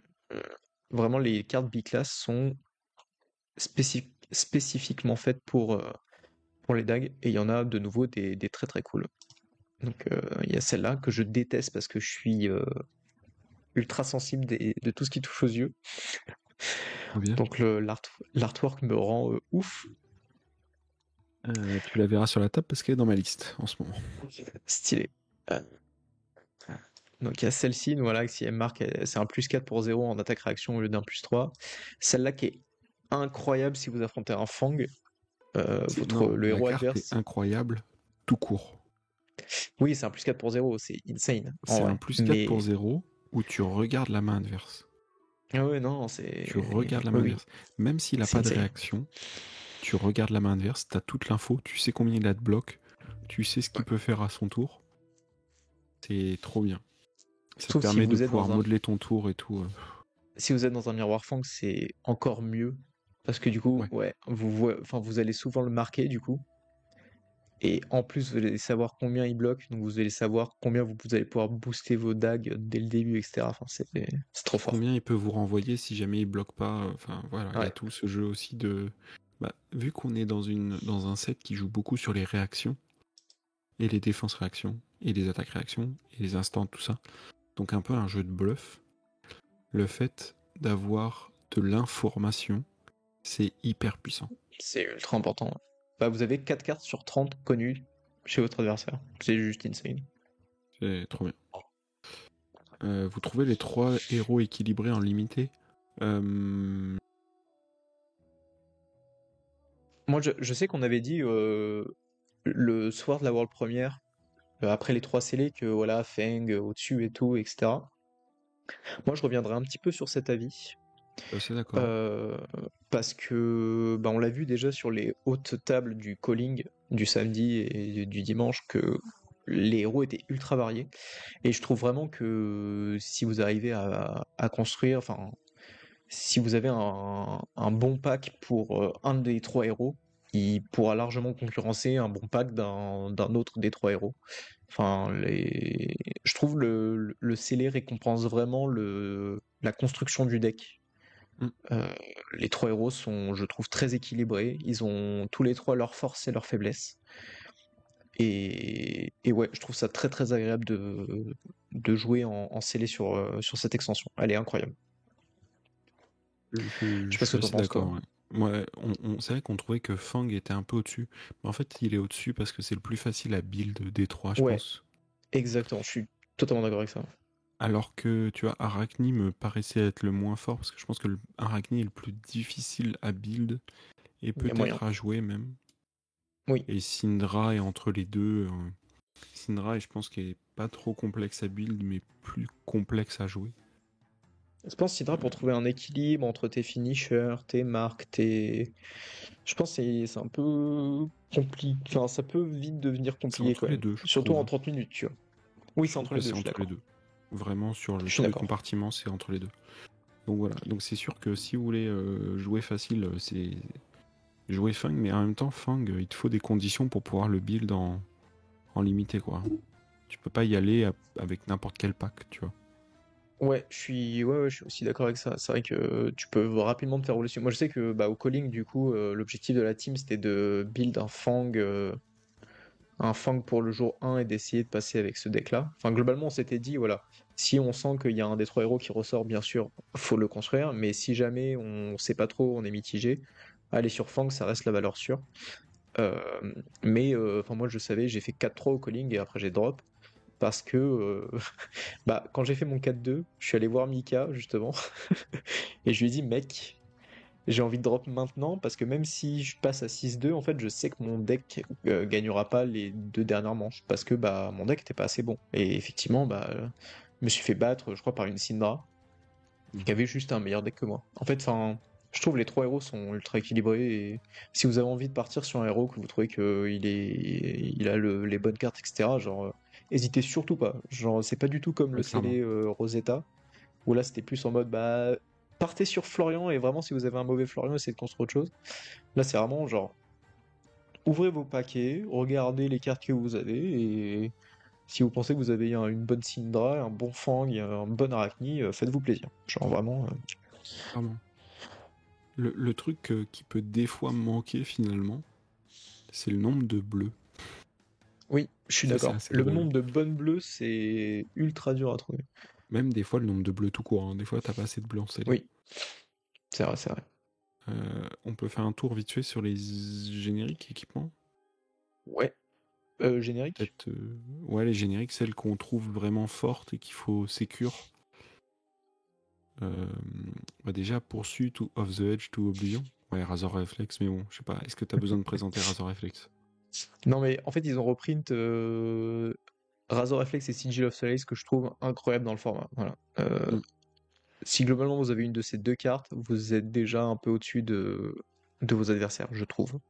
Vraiment, les cartes B-class sont spécifiquement faites pour les dagues, et il y en a de nouveau des très très cool. Donc il y a celle-là que je déteste parce que je suis ultra sensible de tout ce qui touche aux yeux. Trop bien. Donc l'artwork me rend ouf. Tu la verras sur la table parce qu'elle est dans ma liste en ce moment. Stylé. Euh, donc il y a celle-ci, voilà, si elle marque, c'est un plus 4 pour 0 en attaque-réaction au lieu d'un plus 3. Celle-là qui est incroyable si vous affrontez un Fang. Non, Le la héros carte est adverse. incroyable tout court. Oui, c'est un plus 4 pour 0, c'est insane en C'est un vrai. plus 4 pour Mais. 0 où tu regardes la main adverse. Ah ouais, non, c'est. Tu regardes la Oui, main oui, adverse. Même s'il n'a c'est pas de insane. réaction, tu regardes la main adverse, tu as toute l'info, tu sais combien il a de blocs, tu sais ce Ouais. qu'il peut faire à son tour. C'est trop bien. Ça te Sauf si permet de vous êtes pouvoir dans un. modeler ton tour et tout. Si vous êtes dans un miroir Fang, c'est encore mieux. Parce que du coup, Ouais. ouais, vous allez souvent le marquer du coup. Et en plus, vous allez savoir combien il bloque. Donc vous allez savoir combien vous allez pouvoir booster vos dagues dès le début, etc. Enfin, c'est trop Puis fort. combien il peut vous renvoyer si jamais il bloque pas. Enfin voilà, il y a Ouais. tout ce jeu aussi de. Bah, vu qu'on est dans un set qui joue beaucoup sur les réactions, et les défenses réactions, et les attaques réactions, et les instants, tout ça. Donc un peu un jeu de bluff. Le fait d'avoir de l'information, c'est hyper puissant. C'est ultra important. Ouais. Bah, vous avez 4 cartes sur 30 connues chez votre adversaire. C'est juste insane. C'est trop bien. Vous trouvez les 3 héros équilibrés en limité. Moi, je sais qu'on avait dit le soir de la World Premiere, après les 3 scellés, que voilà, Feng au-dessus et tout, etc. Moi, je reviendrai un petit peu sur cet avis. C'est d'accord. euh, Parce que bah, on l'a vu déjà sur les hautes tables du calling du samedi et du dimanche que les héros étaient ultra variés. Et je trouve vraiment que si vous arrivez à construire, enfin, si vous avez un bon pack pour un des 3 héros, il pourra largement concurrencer un bon pack d'un autre des 3 héros. Enfin, je trouve le scellé récompense vraiment la construction du deck. Mm. Les 3 héros sont, je trouve, très équilibrés. Ils ont tous les 3 leurs forces et leurs faiblesses. Et ouais, je trouve ça très très agréable de jouer en scellé sur cette extension. Elle est incroyable. Je Je sais pas ce suis que t'en assez penses, toi. d'accord. Ouais. Ouais, c'est vrai qu'on trouvait que Fang était un peu au-dessus. Mais en fait, il est au-dessus parce que c'est le plus facile à build des trois, je Ouais, pense. exactement, je suis totalement d'accord avec ça. Alors que, tu vois, Arachni me paraissait être le moins fort parce que je pense que Arachni est le plus difficile à build et Il y a moyen. peut-être à jouer même. Oui. Et Syndra est entre les deux. Syndra, je pense qu'il est pas trop complexe à build, mais plus complexe à jouer. Je pense que Sidra, pour trouver un équilibre entre tes finishers, tes marques, tes. Je pense que c'est un peu compliqué. Enfin, ça peut vite devenir C'est compliqué entre quand les même. deux, je Surtout en trouve. 30 minutes, tu vois. Oui, Je c'est trouve entre que les deux, c'est je suis entre les d'accord. deux. Vraiment, sur Je suis tous les d'accord. compartiments, c'est entre les deux. Donc voilà, donc c'est sûr que si vous voulez jouer facile, c'est jouer Fang, mais en même temps, Fang, il te faut des conditions pour pouvoir le build en limité, quoi. Tu peux pas y aller avec n'importe quel pack, tu vois. Ouais, je suis aussi d'accord avec ça. C'est vrai que tu peux rapidement te faire rouler dessus. Moi, je sais que bah, au calling, du coup, l'objectif de la team, c'était de build un Fang pour le jour 1 et d'essayer de passer avec ce deck-là. Enfin, globalement, on s'était dit, voilà, si on sent qu'il y a un des trois héros qui ressort, bien sûr, faut le construire, mais si jamais on sait pas trop, on est mitigé, aller sur Fang, ça reste la valeur sûre. Euh, enfin, moi, je savais, j'ai fait 4-3 au calling et après j'ai drop. Parce que bah, quand j'ai fait mon 4-2, je suis allé voir Mika, justement, et je lui ai dit, mec, j'ai envie de drop maintenant parce que même si je passe à 6-2, en fait, je sais que mon deck gagnera pas les deux dernières manches parce que bah mon deck était pas assez bon. Et effectivement, bah je me suis fait battre, je crois, par une Syndra qui avait juste un meilleur deck que moi. En fait, enfin, je trouve les trois héros sont ultra équilibrés et si vous avez envie de partir sur un héros que vous trouvez il a les bonnes cartes, etc., genre, hésitez surtout pas. Genre, c'est pas du tout comme le Ouais, clairement. scellé Rosetta où là c'était plus en mode bah partez sur Florian et vraiment si vous avez un mauvais Florian essayez de construire autre chose. Là c'est vraiment genre ouvrez vos paquets, regardez les cartes que vous avez et si vous pensez que vous avez une bonne Syndra, un bon Fang, un bon Arachni, faites-vous plaisir. Genre vraiment. Clairement. Le truc qui peut des fois manquer finalement, c'est le nombre de bleus. Oui, je suis Ça, c'est d'accord. assez Le drôle. nombre de bonnes bleues c'est ultra dur à trouver. Même des fois, le nombre de bleus tout court. Hein. Des fois, t'as pas assez de bleus en scellé. Oui, c'est vrai, c'est vrai. On peut faire un tour vite fait sur les génériques équipements. Ouais. Générique? Peut-être, ouais, les génériques, celles qu'on trouve vraiment fortes et qu'il faut sécure. Bah déjà, Pursuit ou Off the Edge to Oblivion. Ouais, Razor Reflex, mais bon, je sais pas. Est-ce que t'as besoin de présenter Razor Reflex? Non mais en fait ils ont reprint Razor Reflex et Sigil of Solace que je trouve incroyable dans le format. Voilà. Mm. Si globalement vous avez une de ces deux cartes, vous êtes déjà un peu au-dessus de vos adversaires, je trouve.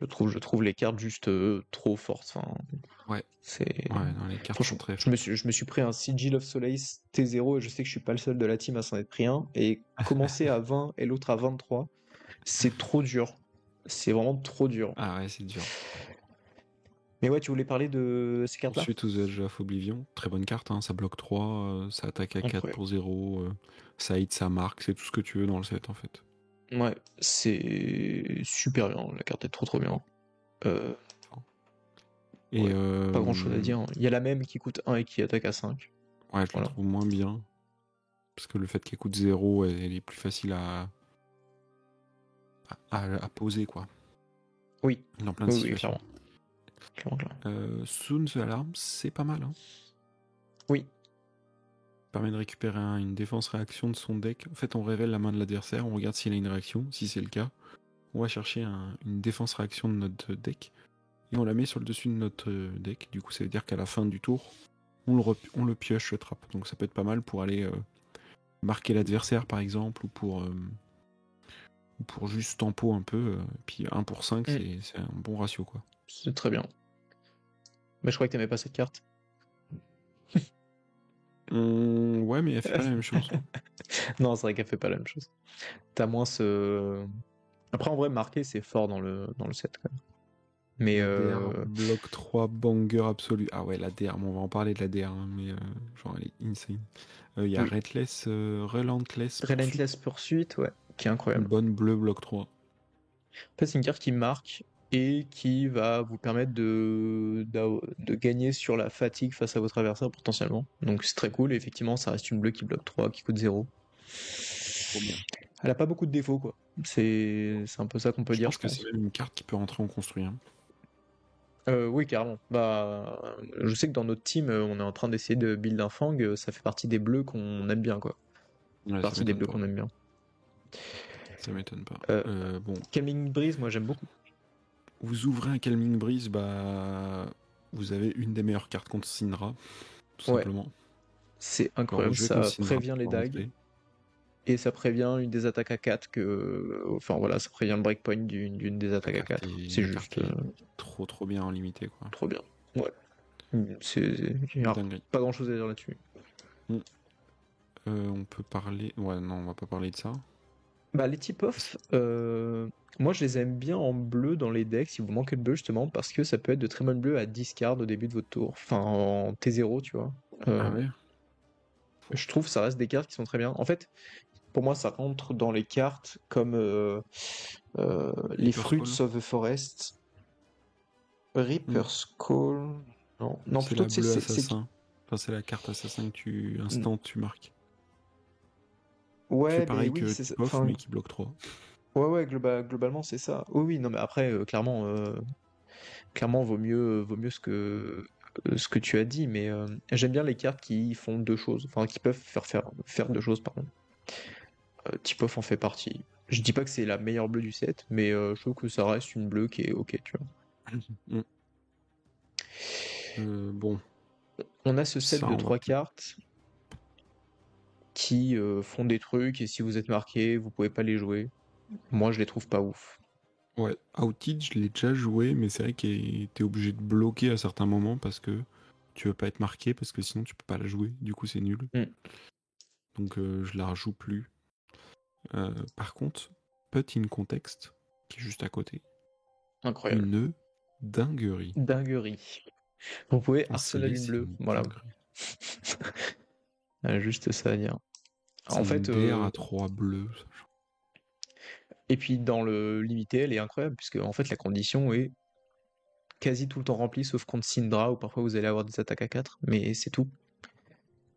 Je trouve les cartes juste trop fortes. Enfin, Ouais, c'est... ouais, non, les cartes sont Franchement, très fortes. je me suis pris un Sigil of Solace T0 et je sais que je suis pas le seul de la team à s'en être pris un. Et commencer à 20 et l'autre à 23, c'est trop dur. C'est vraiment trop dur. Ah ouais, c'est dur. Mais ouais, tu voulais parler de ces cartes-là? Pursuit to the Edge of Oblivion, très bonne carte, hein, ça bloque 3, ça attaque à 4 Incroyable. pour 0, ça hit, ça marque, c'est tout ce que tu veux dans le set en fait. Ouais, c'est super bien. La carte est trop trop bien. Euh, Et ouais, pas grand-chose à dire. Il y a la même qui coûte 1 et qui attaque à 5. ouais, je la Voilà. trouve moins bien. Parce que le fait qu'elle coûte 0, elle est plus facile à poser, quoi. Oui, Dans plein de oui, oui, situations. clairement. Clairement, clairement. Soon the Alarm, c'est pas mal. Hein. Oui, Permet de récupérer une défense-réaction de son deck. En fait, on révèle la main de l'adversaire, on regarde s'il a une réaction. Si c'est le cas, on va chercher une défense-réaction de notre deck. Et on la met sur le dessus de notre deck. Du coup, ça veut dire qu'à la fin du tour, on le pioche, le trap. Donc ça peut être pas mal pour aller marquer l'adversaire, par exemple, ou pour juste tempo un peu. Puis 1 pour 5, c'est un bon ratio, quoi. c'est très bien. Mais je crois que t'aimais pas cette carte. Ouais, mais elle fait pas la même chose. Non, c'est vrai qu'elle fait pas la même chose. T'as moins ce... Après, en vrai, marquer, c'est fort dans le set, quand même. Mais La DR bloc 3 banger absolu. Ah ouais, la DR, on va en parler de la DR, hein, mais genre elle est insane. Il y a oui. Relentless Pursuit, Relentless Pursuit, ouais, qui est une incroyable. bonne bleue bloc 3. En fait, c'est une carte qui marque et qui va vous permettre de gagner sur la fatigue face à votre adversaire potentiellement. Donc c'est très cool, et effectivement ça reste une bleue qui bloque 3, qui coûte 0. Trop bien. Elle a pas beaucoup de défauts quoi. C'est un peu ça qu'on peut Je dire, pense je que pense. c'est même une carte qui peut rentrer en construit. Hein. Oui, carrément. Bah, je sais que dans notre team, on est en train d'essayer de build un Fang, ça fait partie des bleus qu'on aime bien quoi. Ouais, ça Partie des m'étonne bleus pas. qu'on aime bien. Ça m'étonne pas. Euh, Bon, Calming Breeze, moi j'aime beaucoup. vous ouvrez un Calming Breeze, vous avez une des meilleures cartes contre Syndra, tout Ouais, simplement. c'est Alors, incroyable, jouer contre ça Syndra prévient pour les pas dagues. rentrer. Et ça prévient une des attaques à 4 que. Enfin voilà, ça prévient le breakpoint d'une des attaques à 4. C'est La carte juste est trop bien en limité, quoi. trop bien. Ouais. Y a Dinguerie. pas grand chose à dire là-dessus. Mm. On peut parler... Ouais, non, on va pas parler de ça. Bah, les tip-off, moi je les aime bien en bleu dans les decks si vous manquez de bleu justement, parce que ça peut être de très bonnes bleus à discard au début de votre tour. Enfin, en T0, tu vois. Ah ouais? Je trouve que ça reste des cartes qui sont très bien. En fait, pour moi, ça rentre dans les cartes comme les Reaper's Fruits Call? of the Forest. Mm. Reaper's Call. Non, non C'est plutôt la tu sais, bleue assassin. Enfin, c'est la carte assassin que tu marques. Qui fait Ouais, mais pareil oui, que c'est ça. Tip-Off, Enfin, mais qui bloque 3. ouais, globalement, c'est ça. Oui, oui, non, mais après, clairement, vaut mieux ce que tu as dit, mais j'aime bien les cartes qui font deux choses, enfin, qui peuvent faire deux choses, pardon. Tip-Off en fait partie. Je dis pas que c'est la meilleure bleue du set, mais je trouve que ça reste une bleue qui est ok, tu vois. Mm. Bon, On a ce set ça, de on va... 3 cartes qui font des trucs, et si vous êtes marqué, vous pouvez pas les jouer. Moi, je les trouve pas ouf. Ouais, Outage, je l'ai déjà joué, mais c'est vrai que t'es obligé de bloquer à certains moments parce que tu veux pas être marqué, parce que sinon tu peux pas la jouer. Du coup, c'est nul. Mm. Donc, je la rejoue plus. Par contre, Put in Context, qui est juste à côté, Incroyable. une dinguerie. Dinguerie. Vous pouvez En Arsenal scellé, une c'est bleue, une voilà. dinguerie. Juste ça à dire. C'est En une fait, DR à 3 bleus. et puis dans le limité, elle est incroyable, puisque en fait la condition est quasi tout le temps remplie, sauf contre Syndra, où parfois vous allez avoir des attaques à 4, mais c'est tout.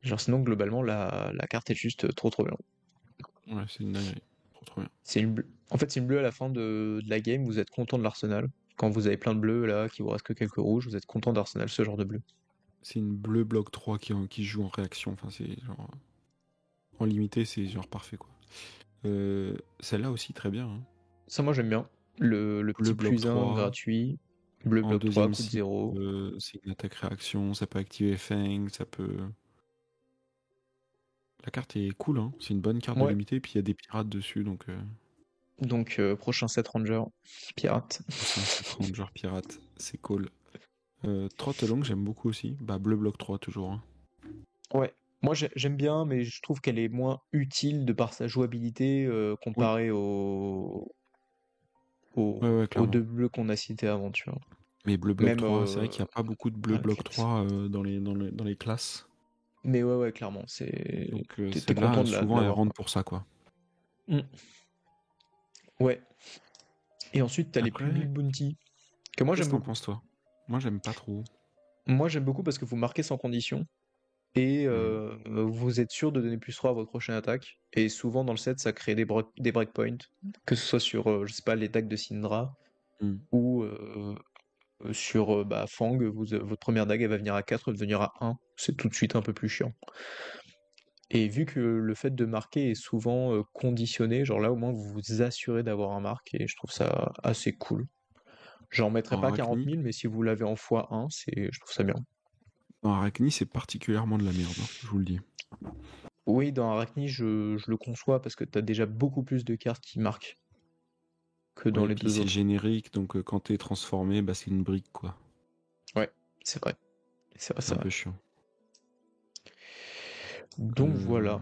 Genre sinon, globalement, la carte est juste trop bien. Ouais, c'est une dinguerie. Trop bien. En fait, c'est une bleue à la fin de la game, vous êtes content de l'arsenal. Quand vous avez plein de bleus, là, qu'il vous reste que quelques rouges, vous êtes content d'arsenal, ce genre de bleu. C'est une bleu bloc 3 qui joue en réaction. Enfin, c'est genre. En limité, c'est genre parfait, quoi. Celle-là aussi, très bien. Hein. Ça, moi, j'aime bien. Le Bleu petit bloc plus 1 3. gratuit, bleu En bloc 3, deuxième coûte cycle, 0. c'est une attaque réaction. Ça peut activer Fang. Ça peut. La carte est cool, hein. C'est une bonne carte de Ouais, limité. Et puis il y a des pirates dessus. Donc, donc prochain set Ranger, pirate. prochain set Ranger pirate. C'est cool. Trottelong, j'aime beaucoup aussi. Bah, bleu bloc 3, toujours. Hein. Ouais, moi j'aime bien, mais je trouve qu'elle est moins utile de par sa jouabilité Oui. comparée Ouais, ouais, aux clairement. deux bleus qu'on a cités avant, tu vois. Mais bleu bloc Même 3, c'est vrai qu'il n'y a pas beaucoup de bleu bloc Raquette. 3 dans les classes. Mais ouais, clairement, c'est. Donc T'es content celle-là, de souvent, elle l'avoir, rentre quoi. pour ça, quoi. Mm. Ouais. Et ensuite, t'as les Après, public bounty, que moi qu'est-ce j'aime que t'en beaucoup. penses, toi? Moi, j'aime pas trop. Moi j'aime beaucoup parce que vous marquez sans condition. Et Mhm. vous êtes sûr de donner plus 3 à votre prochaine attaque. Et souvent dans le set, ça crée des breakpoints, que ce soit sur, je sais pas, les decks de Syndra, Mhm. ou sur Fang, votre première dague elle va venir à 4, devenir à 1. C'est tout de suite un peu plus chiant. Et vu que le fait de marquer est souvent conditionné, genre là au moins vous vous assurez d'avoir un marque, et je trouve ça assez cool. J'en mettrai Dans pas 40 Arachni, 000, mais si vous l'avez en x1, je trouve ça bien. C'est particulièrement de la merde, hein, je vous le dis. Oui, dans Arachni, je le conçois parce que t'as déjà beaucoup plus de cartes qui marquent que dans Ouais, les puis deux c'est autres. générique, donc quand t'es transformé, bah, c'est une brique, quoi. Ouais, c'est vrai. C'est vrai, C'est c'est un vrai. peu chiant. Donc Euh, voilà,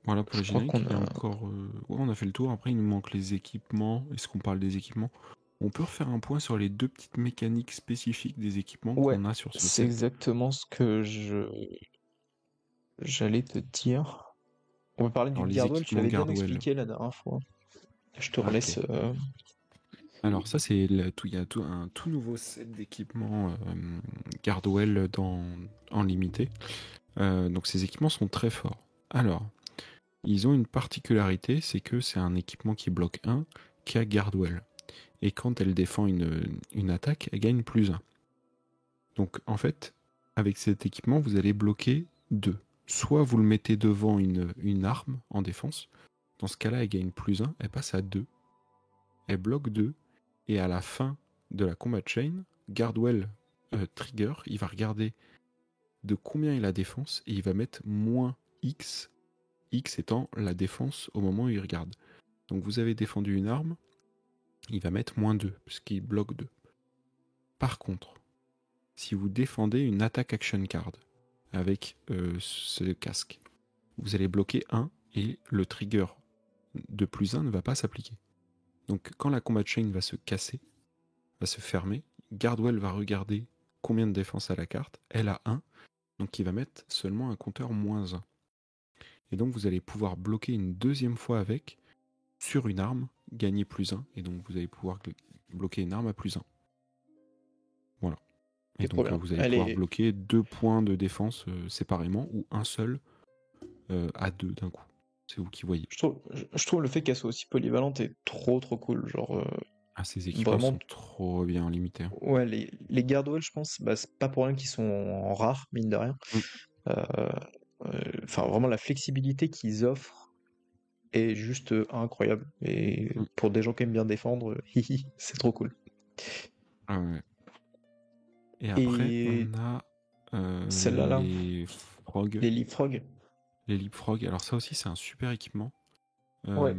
Voilà pour je les crois génériques. qu'on Il y a a. encore. Ouais, on a fait le tour. Après, il nous manque les équipements. Est-ce qu'on parle des équipements? On peut refaire un point sur les deux petites mécaniques spécifiques des équipements Ouais, qu'on a sur ce c'est set. exactement ce que j'allais te dire. On va parler du Alors, les Gardwell, tu équipements l'avais bien Guardwell. expliqué la dernière fois. Je te Ah, ok. relaisse. Alors ça, il y a un tout nouveau set d'équipements Gardwell en limité. Donc ces équipements sont très forts. Alors, ils ont une particularité, c'est que c'est un équipement qui bloque 1, qui a Gardwell. Et quand elle défend une attaque, elle gagne +1. Donc en fait, avec cet équipement, vous allez bloquer 2. Soit vous le mettez devant une arme en défense, dans ce cas-là, elle gagne +1, elle passe à 2. Elle bloque 2, et à la fin de la combat chain, Gardwell trigger, il va regarder de combien est la défense, et il va mettre -X, X étant la défense au moment où il regarde. Donc vous avez défendu une arme, il va mettre -2, parce qu'il bloque 2. Par contre, si vous défendez une attack action card avec ce casque, vous allez bloquer 1 et le trigger de +1 ne va pas s'appliquer. Donc quand la combat chain va se casser, va se fermer, Gardwell va regarder combien de défense a la carte, elle a 1, donc il va mettre seulement un compteur -1. Et donc vous allez pouvoir bloquer une deuxième fois avec, sur une arme, gagner +1, et donc vous allez pouvoir bloquer une arme à +1. Voilà. Et C'est trop donc bien. vous allez pouvoir bloquer 2 points de défense séparément, ou un seul à 2 d'un coup. C'est vous qui voyez. Je trouve le fait qu'elle soit aussi polyvalente est trop cool. Genre, Ces équipements vraiment, sont trop bien limités. ouais, les Gardwell, je pense, bah, c'est pas pour rien qu'ils sont en rare, mine de rien. Enfin, vraiment, la flexibilité qu'ils offrent est juste incroyable. Et pour des gens qui aiment bien défendre, c'est trop cool. Ah ouais. Et après, Et on a celle-là, là, les Frog. les Leapfrog. Les Leapfrog. Alors ça aussi, c'est un super équipement. Ouais.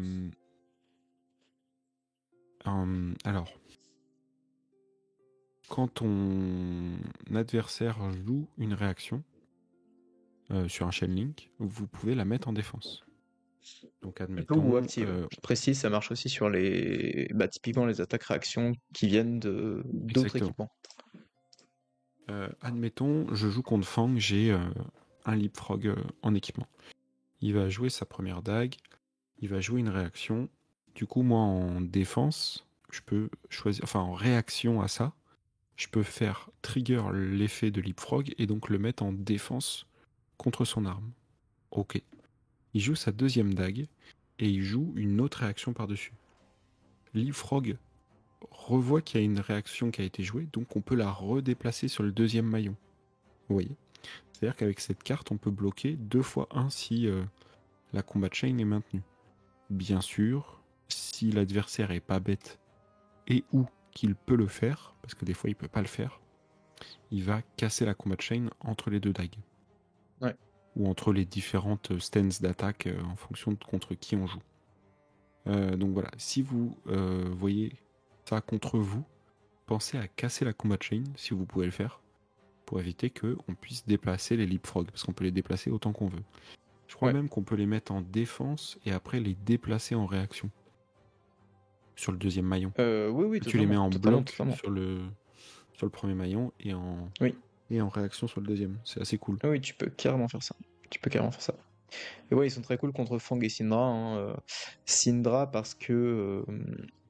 Alors, quand ton adversaire joue une réaction sur un Chain Link, vous pouvez la mettre en défense. Donc admettons... Ou active. Je précise, ça marche aussi sur typiquement les attaques réactions qui viennent d'autres équipements. Admettons, je joue contre Fang, j'ai un Leapfrog en équipement. Il va jouer sa première dague, il va jouer une réaction. Du coup, moi, en défense, je peux choisir... Enfin, en réaction à ça, je peux faire trigger l'effet de Leapfrog et donc le mettre en défense contre son arme. Ok. Il joue sa deuxième dague et il joue une autre réaction par-dessus. Leapfrog revoit qu'il y a une réaction qui a été jouée, donc on peut la redéplacer sur le deuxième maillon. Vous voyez ? C'est-à-dire qu'avec cette carte, on peut bloquer 2 fois 1 si la combat chain est maintenue. Bien sûr, si l'adversaire est pas bête et ou qu'il peut le faire, parce que des fois il peut pas le faire, il va casser la combat chain entre les deux dagues. Ouais. Ou entre les différentes stances d'attaque en fonction de contre qui on joue. Donc voilà, si vous voyez ça contre vous, pensez à casser la combat chain si vous pouvez le faire, pour éviter qu'on puisse déplacer les leapfrogs, parce qu'on peut les déplacer autant qu'on veut. Je crois même qu'on peut les mettre en défense et après les déplacer en réaction. Sur le deuxième maillon. Oui, tu les mets en bloc totalement. sur le premier maillon et en réaction sur le deuxième. C'est assez cool. Oui, tu peux carrément faire ça. Et ouais, ils sont très cool contre Fang et Syndra. Hein. Syndra parce que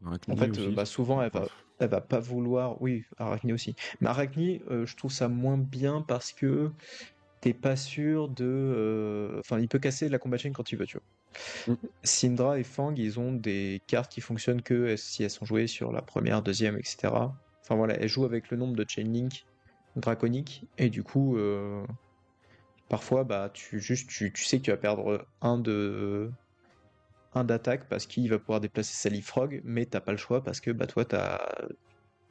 en fait, souvent elle va pas vouloir. Oui, Arachne aussi. Mais Arachne, je trouve ça moins bien parce que t'es pas sûr de. Enfin, il peut casser la combat chain quand il veut, tu vois. Syndra et Fang, ils ont des cartes qui fonctionnent que si elles sont jouées sur la première, deuxième, etc. Enfin voilà, elles jouent avec le nombre de chain link draconique et du coup. Parfois, bah, tu sais que tu vas perdre un d'attaque parce qu'il va pouvoir déplacer sa Leapfrog, mais t'as pas le choix parce que bah, toi,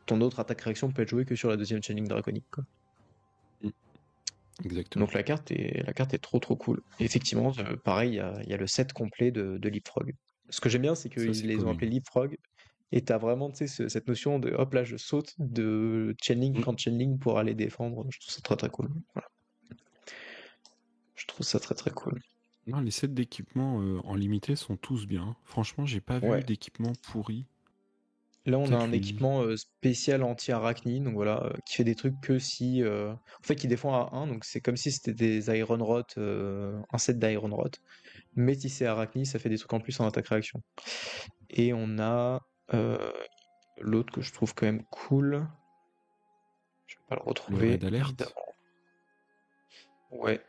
ton autre attaque-réaction peut être jouée que sur la deuxième chaining draconique. Quoi. Exactement. Donc la carte est trop cool. Et effectivement, pareil, il y a le set complet de Leapfrog. Ce que j'aime bien, c'est qu'ils les ont appelés Leapfrog. Et t'as vraiment cette notion de hop là, je saute de chaining quand chaining pour aller défendre. Je trouve ça très cool. Voilà. Je trouve ça très cool. Non, les sets d'équipements en limité sont tous bien. Franchement, j'ai pas vu d'équipement pourri. Là, on a un équipement spécial anti-arachnie, donc voilà, qui fait des trucs que si. En fait, qui défend à 1, donc c'est comme si c'était des Iron Rot, un set d'Iron Rot. Mais si c'est arachnie, ça fait des trucs en plus en attaque-réaction. Et on a l'autre que je trouve quand même cool. Je vais pas le Le retrouver, Red Alert, évidemment. Ouais,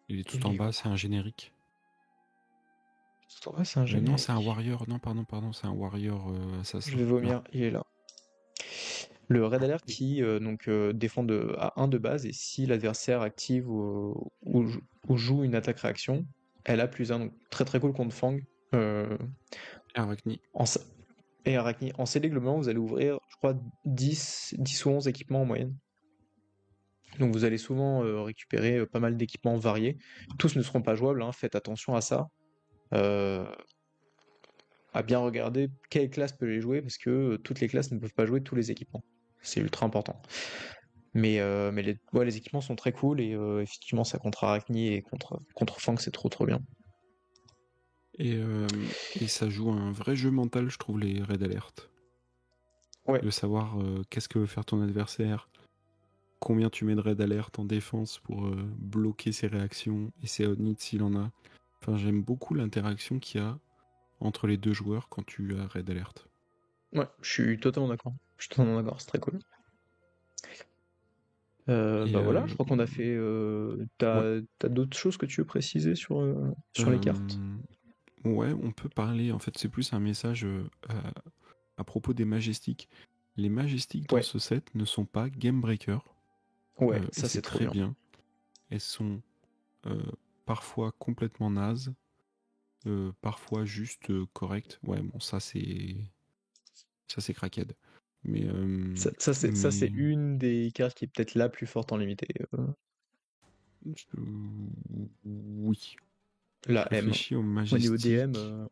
il est tout il en est bas, c'est un générique. tout en bas, c'est un Non, c'est un générique. Warrior. Non, pardon, c'est un Warrior Je assassin. vais Là. vomir, il est là. Le Red Alert qui défend à 1 de base et si l'adversaire active ou joue une attaque réaction, elle a +1. Donc très très cool contre Fang. Euh, Arachni. en, sa- et Arachni. En CD, globalement, vous allez ouvrir, je crois, 10 ou 11 équipements en moyenne. Donc vous allez souvent récupérer pas mal d'équipements variés. Tous ne seront pas jouables, hein, faites attention à ça. Euh, à bien regarder quelle classe peut les jouer parce que toutes les classes ne peuvent pas jouer tous les équipements. C'est ultra important. Mais les équipements sont très cool et effectivement ça contre Arachni et contre Fang c'est trop trop bien. Et ça joue un vrai jeu mental, je trouve, les Red Alert. Ouais, De savoir qu'est-ce que veut faire ton adversaire, combien tu mets de Red Alert en défense pour bloquer ses réactions et ses hit s'il en a. Enfin, j'aime beaucoup l'interaction qu'il y a entre les deux joueurs quand tu as Red Alert. ouais, je suis totalement d'accord. Je suis totalement d'accord, c'est très cool. Et Bah voilà, je crois qu'on a fait. ouais, T'as d'autres choses que tu veux préciser sur les cartes? ouais, on peut parler. En fait, c'est plus un message à propos des Majestiques. Les Majestiques dans Ouais, ce set ne sont pas game breaker ouais, et ça c'est c'est trop très bien. bien. Elles sont parfois complètement nazes, parfois juste correctes. Ouais, bon, ça c'est crackhead. Mais Ça c'est mais une des cartes qui est peut-être la plus forte en limité. oui. Je La M. réfléchis aux Au niveau DM, Majestiques.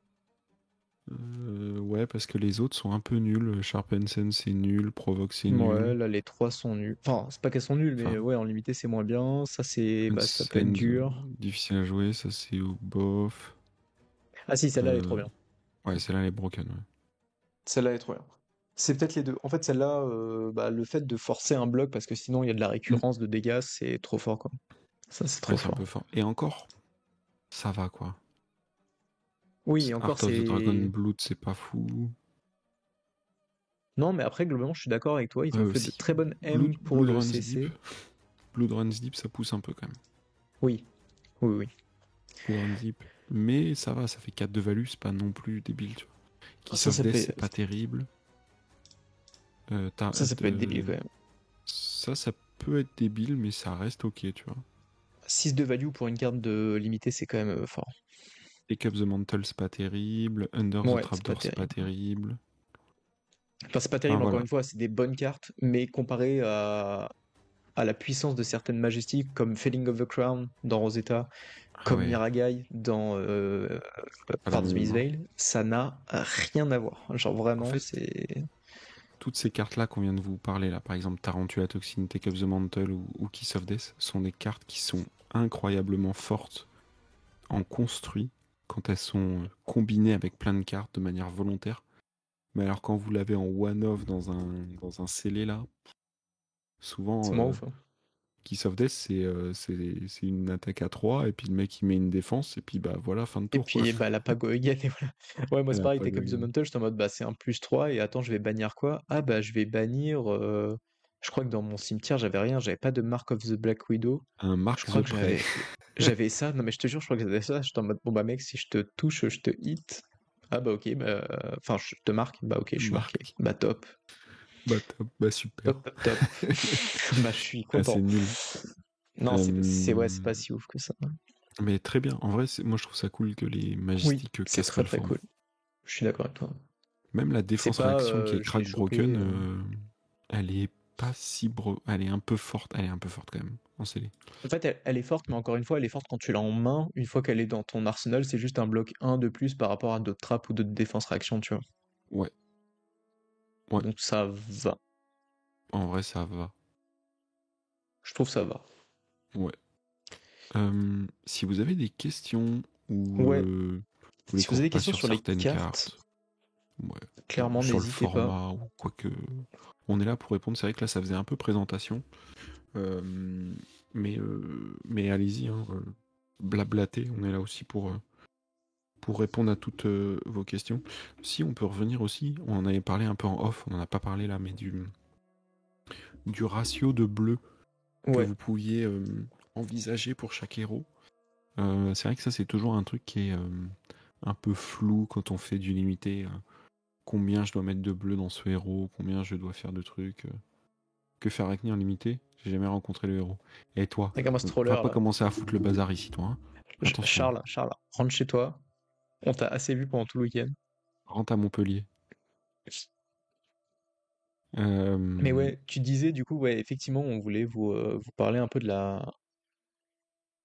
Ouais, parce que les autres sont un peu nuls. Sharpen Sense c'est nul, Provoke c'est ouais, nul. là les trois sont nuls. Enfin, c'est pas qu'elles sont nulles, mais Enfin, ouais, en limité c'est moins bien. Ça peut être Send, dur. difficile à jouer, ça c'est au bof. Ah si, celle-là elle est trop Euh, bien. ouais, celle-là elle est broken. Ouais. Celle-là est trop bien. C'est peut-être les deux. En fait, celle-là, bah, le fait de forcer un bloc, parce que sinon il y a de la Mm. récurrence de dégâts, c'est trop fort, quoi. Ça, c'est Ouais, trop c'est un fort. peu fort. Et encore, ça va quoi. Oui, encore Art of the Dragon c'est. Blood, c'est pas fou. Non, mais après, globalement, je suis d'accord avec toi. Ils ont fait de Si, très bonnes M pour Blood le Runs Deep. CC. Blood Runs Deep, ça pousse un peu quand même. Oui, oui, oui. Blood Runs Deep. Mais ça va, ça fait 4 de value, c'est pas non plus débile, tu vois. Ah, Kiss of Death, c'est pas terrible. ça peut être débile quand même. Ça peut être débile, mais ça reste ok, tu vois. 6 de value pour une carte de limité, c'est quand même fort. Take Up the Mantle, c'est pas terrible. Under the Ouais, c'est pas Trapdoor, c'est pas terrible. terrible. Enfin, c'est pas Enfin terrible, encore voilà. une fois, c'est des bonnes cartes, mais comparé à la puissance de certaines majestiques, comme Felling of the Crown dans Rosetta, Ah comme ouais, Miragai dans pas la Fardsmith même. Hein. Veil, ça n'a rien à voir. Genre En vraiment, fait, c'est. toutes ces cartes-là qu'on vient de vous parler, là, par exemple Tarantula Toxin, Take Up the Mantle ou Kiss of Death, sont des cartes qui sont incroyablement fortes en construit quand elles sont combinées avec plein de cartes de manière volontaire. Mais alors quand vous l'avez en one-off dans un scellé là, souvent C'est moins ouf, hein. Kiss of Death c'est une attaque à 3 et puis le mec il met une défense et puis bah voilà, fin de Et tour quoi. puis, bah, elle a pas gagné, voilà. Ouais, moi, c'est Elle a pareil, pas Take Up the gagné. Mantle, j'étais en mode, bah, c'est un +3, et attends, je vais bannir quoi? Ah, bah, je vais bannir. Je crois que dans mon cimetière, j'avais rien, j'avais pas de Mark of the Black Widow. Un Je Mark crois the que Prey. j'avais ça. Non, mais je te jure, je crois que j'avais ça. J'étais en mode, bon, bah, mec, si je te touche, je te hit. Ah, bah, ok, bah. Enfin, je te marque. Bah, ok, je suis marqué. Mark. Bah, top. Bah top, bah super. Top, top, top. Bah, je suis Ah, c'est content. nul. Non, ouais, c'est Euh, pas si ouf que ça. Mais très bien. En vrai, moi je trouve ça cool que les Oui, Majestiques c'est cassent pas très, le très format. cool. Je suis d'accord avec toi. Même la C'est défense pas, réaction qui est je l'ai crack chopé. broken, elle est pas si elle est un peu forte. Elle est un peu forte quand même en scellé. En fait, elle est forte, mais encore une fois, elle est forte quand tu l'as en main. Une fois qu'elle est dans ton arsenal, c'est juste un bloc 1 de plus par rapport à d'autres trappes ou d'autres défenses réaction, tu vois. Ouais, ouais. Donc ça va. En vrai, ça va. Je trouve ça va. Ouais. Si vous avez des questions ou Ouais, vous voulez si qu'on vous avez des repasse questions sur sur les certaines cartes, cartes, ouais, ou clairement, sur le n'hésitez pas. format ou quoi que, on est là pour répondre. C'est vrai que là, ça faisait un peu présentation. Euh, mais allez-y, hein, blablater, on est là aussi pour répondre à toutes vos questions, si on peut revenir aussi, on en avait parlé un peu en off, on n'en a pas parlé là, mais du ratio de bleu que Ouais. vous pouviez envisager pour chaque héros. C'est vrai que ça, c'est toujours un truc qui est un peu flou quand on fait du limité. Combien je dois mettre de bleu dans ce héros, combien je dois faire de trucs. Que faire Arachne en limité? J'ai jamais rencontré le héros. Et toi? Regarde moi ce Va troller pas là. commencer à foutre le bazar ici, toi. Hein. Attention, hein. Charles, rentre chez toi. On t'a assez vu pendant tout le week-end. Rentre à Montpellier. Mais Euh, ouais, tu disais du coup, ouais, effectivement, on voulait vous parler un peu de la.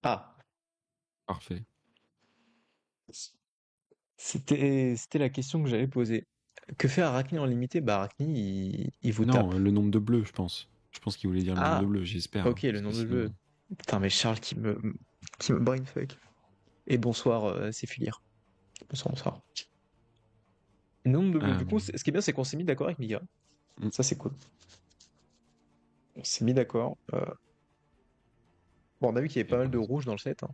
Ah, Parfait. c'était la question que j'allais poser. Que fait Arachne en limité? Bah Arachne, il vous Non, tape. le nombre de bleus, je pense. Je pense qu'il voulait dire le nombre de Ah, bleus, j'espère. Hein, ok, le parce que nom de sinon. jeu. Putain, mais Charles qui me brainfuck. Et bonsoir, c'est Fulir. Bonsoir, bonsoir. Nombre de bleus. euh, Du coup, ce qui est bien, c'est qu'on s'est mis d'accord avec Mika. mm, Ça, c'est cool. On s'est mis d'accord. Bon, on a vu qu'il y avait et pas mal ben, de rouge dans le set, hein.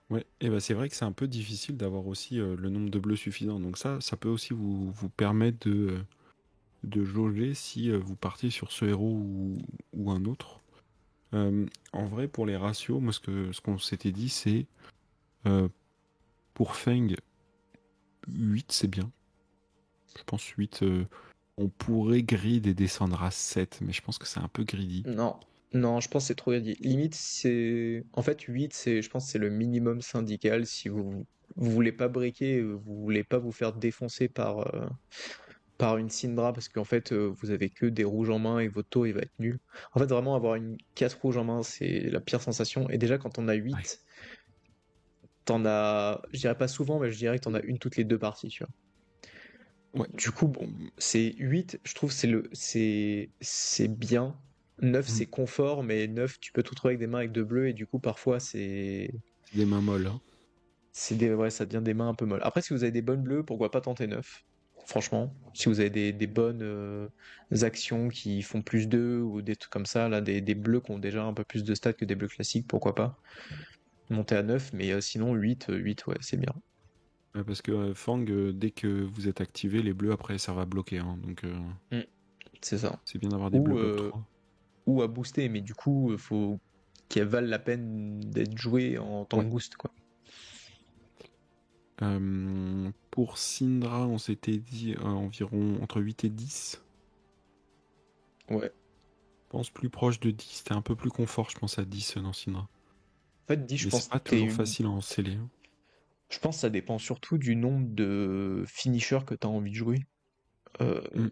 ouais, et ben c'est vrai que c'est un peu difficile d'avoir aussi le nombre de bleus suffisant. Donc ça peut aussi vous permettre de jauger si vous partez sur ce héros ou un autre. En vrai, pour les ratios, moi ce qu'on s'était dit, c'est euh, pour Feng, 8 c'est bien. Je pense 8, on pourrait grid et descendre à 7, mais je pense que c'est un peu greedy. Non, non, je pense que c'est trop dit. Limite, c'est. En fait, 8 je pense que c'est le minimum syndical si vous voulez pas breaker, vous voulez pas vous faire défoncer par une Syndra parce qu'en fait, vous avez que des rouges en main et votre tour il va être nul. En fait, vraiment, avoir une 4 rouges en main, c'est la pire sensation. Et déjà, quand on a Ouais. 8, t'en as. Je dirais pas souvent, mais je dirais que t'en as une toutes les deux parties, tu vois. Ouais. Du coup, bon, c'est 8, je trouve, c'est bien. 9, Mm. c'est confort, mais 9, tu peux tout trouver avec des mains avec 2 bleus, et du coup, parfois, C'est des mains molles. Hein. ouais, ça devient des mains un peu molles. Après, si vous avez des bonnes bleues, pourquoi pas tenter 9? Franchement, si vous avez des bonnes actions qui font plus 2 ou des trucs comme ça, là, des bleus qui ont déjà un peu plus de stats que des bleus classiques, pourquoi pas monter à 9, mais sinon 8, 8, ouais, c'est bien. Ouais, parce que Fang, dès que vous êtes activé, les bleus après ça va bloquer. Hein. Donc Mm, c'est ça. c'est bien d'avoir des bleus Ou, bloc 3. ou à booster, mais du coup, faut qu'elles valent la peine d'être jouées en tant Ouais. que boost, quoi. Pour Syndra, on s'était dit environ entre 8 et 10. Ouais. Je pense plus proche de 10. C'était un peu plus confort, je pense, à 10 dans Syndra. En fait, 10, je Mais c'est pense, pas toujours facile à enceller. Hein. je pense que ça dépend surtout du nombre de finishers que tu as envie de jouer. Euh, Mm.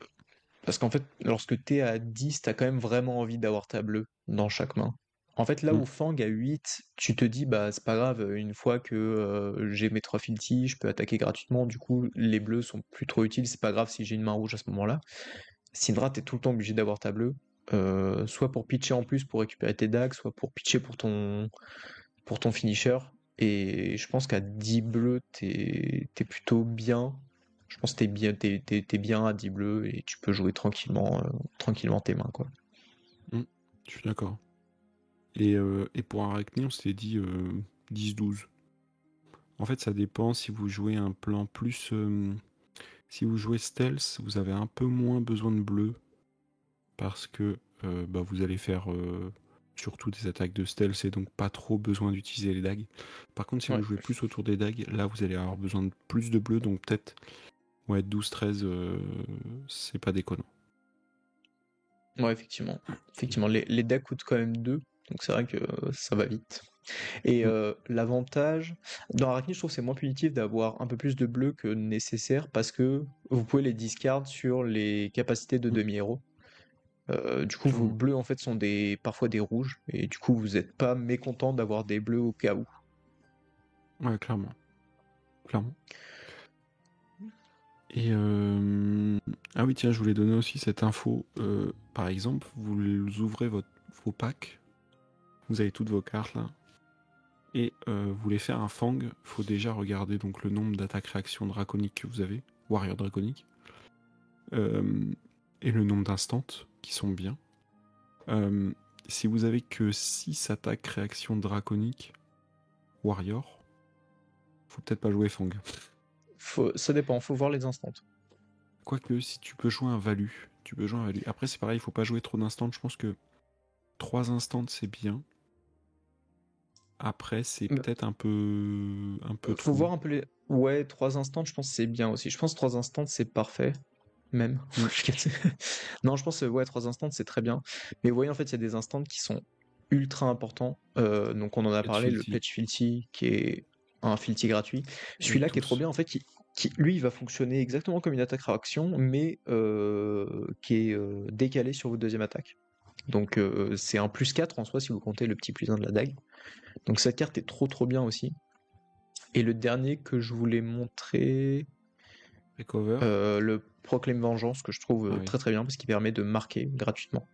Parce qu'en fait, lorsque tu es à 10, tu as quand même vraiment envie d'avoir ta bleue dans chaque main. En fait, là Mm. où Fang à 8, tu te dis, bah c'est pas grave, une fois que j'ai mes 3 filtis, je peux attaquer gratuitement, du coup, les bleus sont plus trop utiles, c'est pas grave si j'ai une main rouge à ce moment-là. Syndra, t'es tout le temps obligé d'avoir ta bleue, soit pour pitcher en plus pour récupérer tes dagues, soit pour pitcher pour ton finisher. Et je pense qu'à 10 bleus, t'es plutôt bien. Je pense que t'es bien à 10 bleus et tu peux jouer tranquillement tes mains, quoi. Mm. Je suis d'accord. Et pour Arachne, on s'était dit 10-12. En fait, ça dépend si vous jouez un plan plus. Si vous jouez stealth, vous avez un peu moins besoin de bleu parce que bah, vous allez faire surtout des attaques de stealth et donc pas trop besoin d'utiliser les dagues. Par contre, si Ouais, vous jouez plus autour des dagues, là vous allez avoir besoin de plus de bleu, donc peut-être ouais, 12-13, c'est pas déconnant. ouais, effectivement. Effectivement, les decks coûtent quand même 2, donc c'est vrai que ça va vite. Et Mm. l'avantage, dans Arachne, je trouve que c'est moins punitif d'avoir un peu plus de bleu que nécessaire parce que vous pouvez les discard sur les capacités de Mm. demi-héros. Du coup, vos Sûrement. bleus en fait sont parfois des rouges, et du coup, vous n'êtes pas mécontent d'avoir des bleus au cas où. Ouais, clairement. Clairement. Et ah oui, tiens, je voulais donner aussi cette info. Par exemple, vous ouvrez vos packs, vous avez toutes vos cartes là, et vous voulez faire un Fang, faut déjà regarder donc le nombre d'attaques réactions draconiques que vous avez, Warrior draconique, euh, et le nombre d'instants qui sont bien. Si vous avez que 6 attaques réactions draconiques Warrior, Faut peut-être pas jouer Fang. Ça dépend, faut voir les instants. Quoique, si tu peux jouer un value, tu peux jouer un value. Après, c'est pareil, il faut pas jouer trop d'instants. Je pense que 3 instants, c'est bien. Après, c'est Bah, peut-être un peu faut trop. voir un peu les. Ouais, 3 instants, je pense que c'est bien aussi. Je pense que 3 instants, c'est parfait. Même. Mm. Non, je pense que ouais, 3 instants, c'est très bien. Mais vous voyez, en fait, il y a des instants qui sont ultra importants. Donc, on en a Pledge parlé, le Fealty. Pledge Fealty, qui est un Fealty gratuit. Oui, Celui-là qui est trop tous. bien, en fait, lui, il va fonctionner exactement comme une attaque-réaction, mais qui est décalé sur votre deuxième attaque. Donc, c'est un +4 en soi, si vous comptez le petit +1 de la dague. Donc, cette carte est trop bien aussi. Et le dernier que je voulais montrer, Recover. le Proclaim Vengeance, que je trouve Ah oui. très bien parce qu'il permet de marquer gratuitement.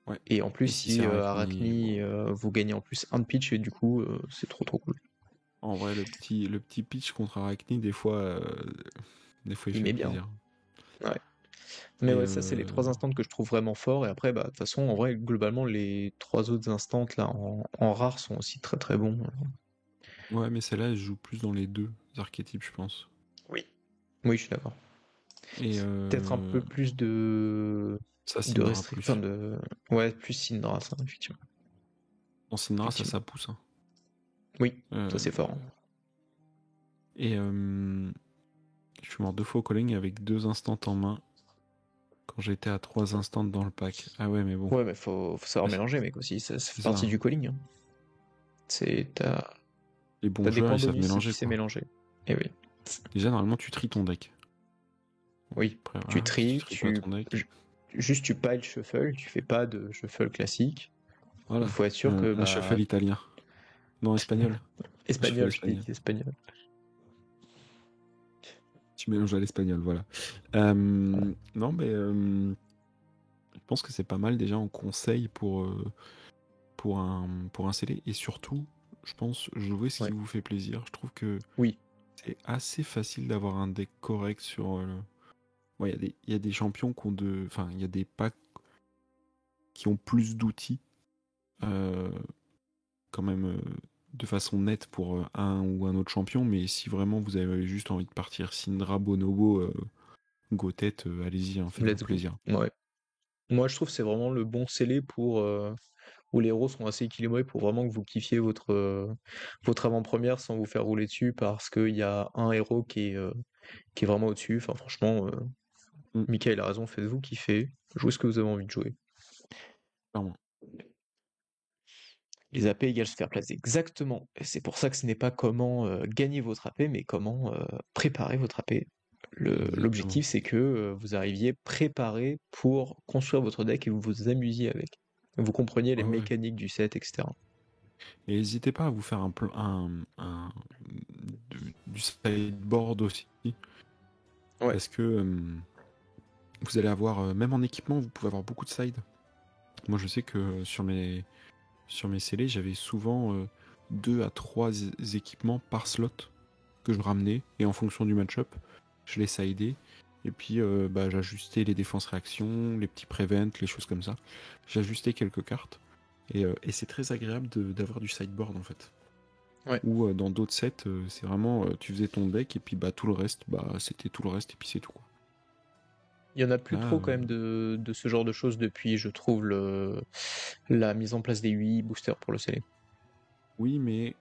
Ouais. Et en plus, Et si si c'est Arachni, vous gagnez en plus un de pitch, et du coup, c'est trop cool. En vrai, le petit pitch contre Arachni, des fois, il Il fait met bien. plaisir. Ouais. Mais Et ouais, ça, c'est les 3 instants que je trouve vraiment forts. Et après, bah, de toute façon, en vrai, globalement, les 3 autres instants là en rare sont aussi très bons. ouais, mais celle-là, elle joue plus dans les deux archétypes, je pense. Oui. Oui, je suis d'accord. Et Peut-être un peu plus ça, de Syndra restriction, plus. de. Ouais, plus Syndra, ça, effectivement. En Syndra, ça Effectivement. pousse. Hein. Oui, ça Euh, c'est fort. et je suis mort 2 fois au calling avec 2 instants en main quand j'étais à 3 instants dans le pack. Ah ouais, mais bon. Ouais, mais faut savoir Ah, mélanger, mec, aussi. Ça fait c'est ça. partie Hein. du calling. Hein. Les bons T'as des joueurs, points ils savent bonus si tu mélanger, sais quoi. mélanger. Et oui. Déjà, normalement, tu tries ton deck. Bon, Oui. après, Tu voilà, si tu tries, tries pas ton deck. juste tu pile shuffle, tu fais pas de shuffle classique. Il Voilà. faut être sûr que, Un shuffle bah, italien. Non, espagnol. Un shuffle espagnol, je t'ai espagnol. dit espagnol. Tu mélanges à l'espagnol, voilà. Non, mais je pense que c'est pas mal déjà en conseil pour un scellé. Et surtout, je pense, jouer ce qui Ouais. vous fait plaisir. Je trouve que Oui. c'est assez facile d'avoir un deck correct sur. Ouais, il y a des champions qui ont de. Enfin, il y a des packs qui ont plus d'outils, euh, quand même, de façon nette pour un ou un autre champion. Mais si vraiment vous avez juste envie de partir Syndra, Bonobo, Gotet, allez-y, hein, faites-vous Let's go. plaisir. Ouais. Moi, je trouve que c'est vraiment le bon scellé pour où les héros sont assez équilibrés pour vraiment que vous kiffiez votre avant-première sans vous faire rouler dessus parce qu'il y a un héros qui est vraiment au-dessus. Enfin, franchement, Mm, Michael a raison, faites-vous kiffer, jouez ce que vous avez envie de jouer. clairement. Les AP égale se faire placer exactement. Et c'est pour ça que ce n'est pas comment gagner votre AP, mais comment préparer votre AP. Exactement. L'objectif, c'est que vous arriviez préparé pour construire votre deck et vous vous amusiez avec. Vous compreniez les Ouais, ouais. mécaniques du set, etc. Et n'hésitez pas à vous faire du sideboard aussi. Ouais. Parce que vous allez avoir, même en équipement, vous pouvez avoir beaucoup de side. Moi, je sais que sur mes scellés, j'avais souvent 2 à 3 équipements par slot que je ramenais. Et en fonction du match-up, je les sidais. Et puis, bah, j'ajustais les défenses réactions, les petits prevent, les choses comme ça. J'ajustais quelques cartes. Et c'est très agréable d'avoir du sideboard en fait. Ouais. Ou dans d'autres sets, c'est vraiment tu faisais ton deck et puis bah tout le reste, bah c'était tout le reste et puis c'est tout. Quoi. Il y en a plus Là, trop quand même de ce genre de choses depuis, je trouve, la mise en place des UI boosters pour le scellé. oui, mais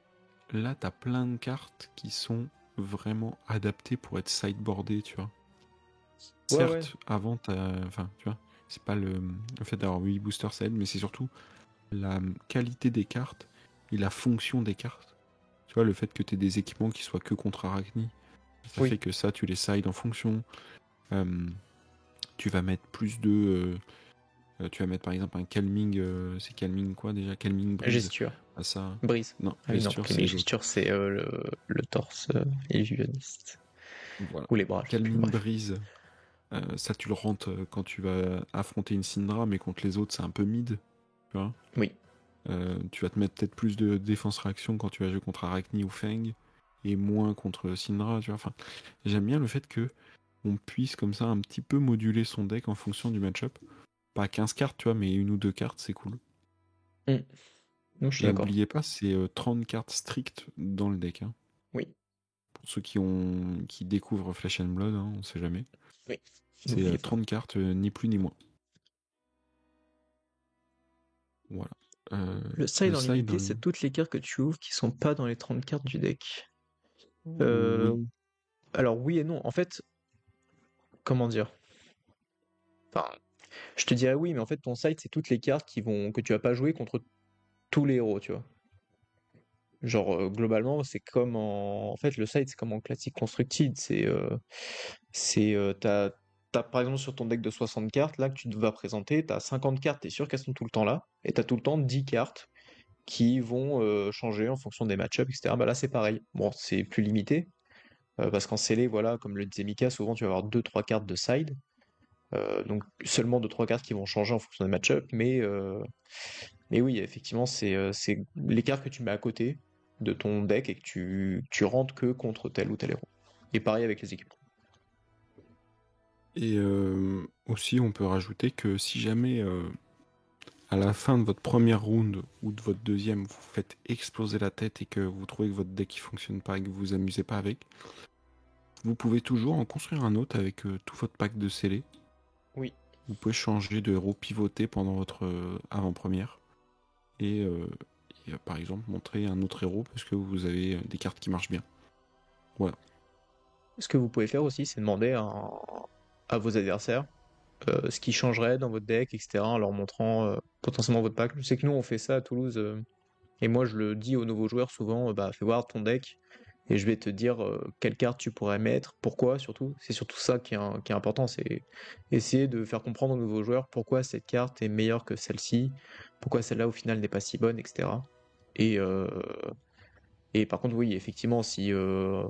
là t'as plein de cartes qui sont vraiment adaptées pour être sideboardées, tu vois. Ouais, ouais. Certes, avant enfin, tu vois, c'est pas le fait d'avoir 8 boosters ça aide, mais c'est surtout la qualité des cartes et la fonction des cartes. Tu vois, le fait que tu aies des équipements qui soient que contre Arachni, ça Oui. fait que ça, tu les sides en fonction. Euh, tu vas mettre plus de. Tu vas mettre par exemple un calming. C'est calming quoi déjà? Calming brise. Gesture. Ah, ça. Brise. Non, Ah oui, non, gesture, mais c'est l'autre. gesture, c'est le torse illusionniste. Voilà. Ou les bras, je sais plus, Calming bref. brise. Ça, tu le rentres quand tu vas affronter une Syndra, mais contre les autres, c'est un peu mid. Tu vois. Oui. Tu vas te mettre peut-être plus de défense-réaction quand tu vas jouer contre Arachni ou Feng, et moins contre Syndra, tu vois. Enfin, j'aime bien le fait que on puisse comme ça un petit peu moduler son deck en fonction du match-up. Pas 15 cartes, tu vois, mais une ou deux cartes, c'est cool. Mm. Non, je suis Et d'accord. oubliez pas, c'est 30 cartes strictes dans le deck. Hein. Oui, Pour ceux qui découvrent Flesh and Blood, hein, on sait jamais. oui. C'est N'oubliez pas. 30 cartes, ni plus ni moins. Voilà. Le side Le en side, limité, c'est toutes les cartes que tu ouvres qui sont pas dans les 30 cartes du deck. Euh, oui. Alors oui et non. En fait, comment dire? Enfin, je te dirais oui, mais en fait, ton side, c'est toutes les cartes que tu vas pas jouer contre tous les héros, tu vois. Genre, globalement, c'est comme en fait, le side, c'est comme en classique constructed. T'as, par exemple, sur ton deck de 60 cartes, là, que tu vas présenter, t'as 50 cartes, t'es sûr qu'elles sont tout le temps là, et t'as tout le temps 10 cartes qui vont changer en fonction des match-ups, etc. Bah là, c'est pareil. Bon, c'est plus limité, parce qu'en scellé, voilà, comme le disait Mika, souvent, tu vas avoir deux trois cartes de side, donc seulement deux trois cartes qui vont changer en fonction des match-ups, mais oui, effectivement, c'est les cartes que tu mets à côté de ton deck et que tu rentres que contre tel ou tel héros. Et pareil avec les équipements. Et aussi, on peut rajouter que si jamais, à la fin de votre première round ou de votre deuxième, vous faites exploser la tête et que vous trouvez que votre deck ne fonctionne pas et que vous vous amusez pas avec, vous pouvez toujours en construire un autre avec tout votre pack de scellés. Oui. Vous pouvez changer de héros pivoté pendant votre avant-première. Et, par exemple, montrer un autre héros parce que vous avez des cartes qui marchent bien. Voilà. Ce que vous pouvez faire aussi, c'est demander à vos adversaires ce qui changerait dans votre deck, etc., en leur montrant potentiellement votre pack. Je sais que nous, on fait ça à Toulouse, et moi, je le dis aux nouveaux joueurs souvent, bah, fais voir ton deck, et je vais te dire quelle carte tu pourrais mettre, pourquoi surtout. C'est surtout ça qui est important, c'est essayer de faire comprendre aux nouveaux joueurs pourquoi cette carte est meilleure que celle-ci, pourquoi celle-là au final n'est pas si bonne, etc. Et, euh, et par contre, oui, effectivement, si vous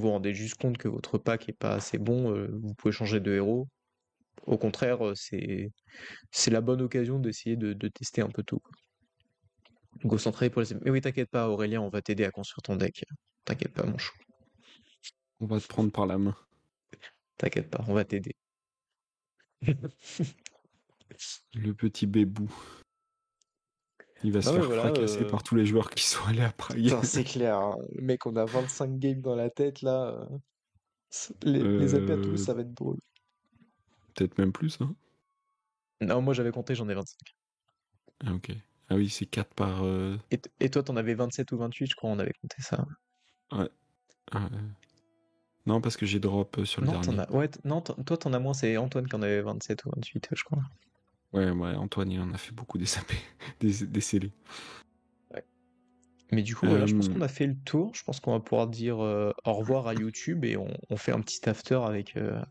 vous rendez juste compte que votre pack est pas assez bon, vous pouvez changer de héros. Au contraire, c'est la bonne occasion d'essayer de tester un peu tout. Concentré pour les... Mais oui, t'inquiète pas, Aurélien, on va t'aider à construire ton deck. T'inquiète pas, mon chou. On va te prendre par la main. T'inquiète pas, on va t'aider. Le petit bébou. Il va se Non mais faire voilà, fracasser par tous les joueurs qui sont allés à Prague. putain, c'est clair, hein. Le mec, on a 25 games dans la tête là. Les AP à Toulouse, Euh, ça va être drôle. Peut-être même plus, hein. Non, moi j'avais compté, j'en ai 25. Ah, ok. Ah oui, c'est 4 par... Et toi, t'en avais 27 ou 28, je crois, on avait compté ça. Ouais. Ah, non, parce que j'ai drop sur le Non, t'en dernier. as. Ouais, non, toi, t'en as moins, c'est Antoine qui en avait 27 ou 28, je crois. Ouais, Antoine, il en a fait beaucoup des SAP, des scellés. Ouais. Mais du coup, voilà, je pense Euh, qu'on a fait le tour. Je pense qu'on va pouvoir dire au revoir à YouTube et on fait un petit after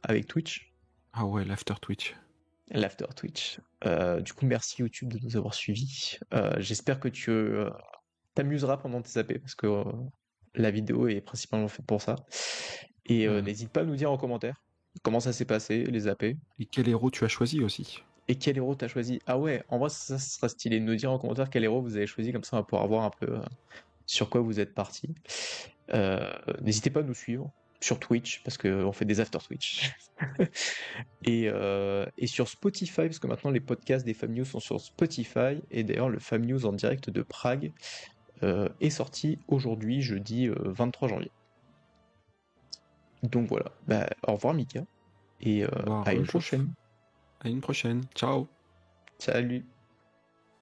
avec Twitch. Ah ouais, l'after Twitch. L'after Twitch. Du coup, merci YouTube de nous avoir suivis. J'espère que tu t'amuseras pendant tes AP parce que la vidéo est principalement faite pour ça. Et Euh, n'hésite pas à nous dire en commentaire comment ça s'est passé, les AP. et quel héros tu as choisi aussi? Et quel héros t'as choisi? Ah ouais, en vrai, ça sera stylé de nous dire en commentaire quel héros vous avez choisi, comme ça on va pouvoir voir un peu sur quoi vous êtes parti. N'hésitez pas à nous suivre sur Twitch, parce qu'on fait des after Twitch. Et sur Spotify, parce que maintenant les podcasts des Fam News sont sur Spotify, et d'ailleurs le Fam News en direct de Prague est sorti aujourd'hui, jeudi 23 janvier. Donc voilà, bah, au revoir Mika, et Au revoir, à une Joff. prochaine. À une prochaine. Ciao. Salut.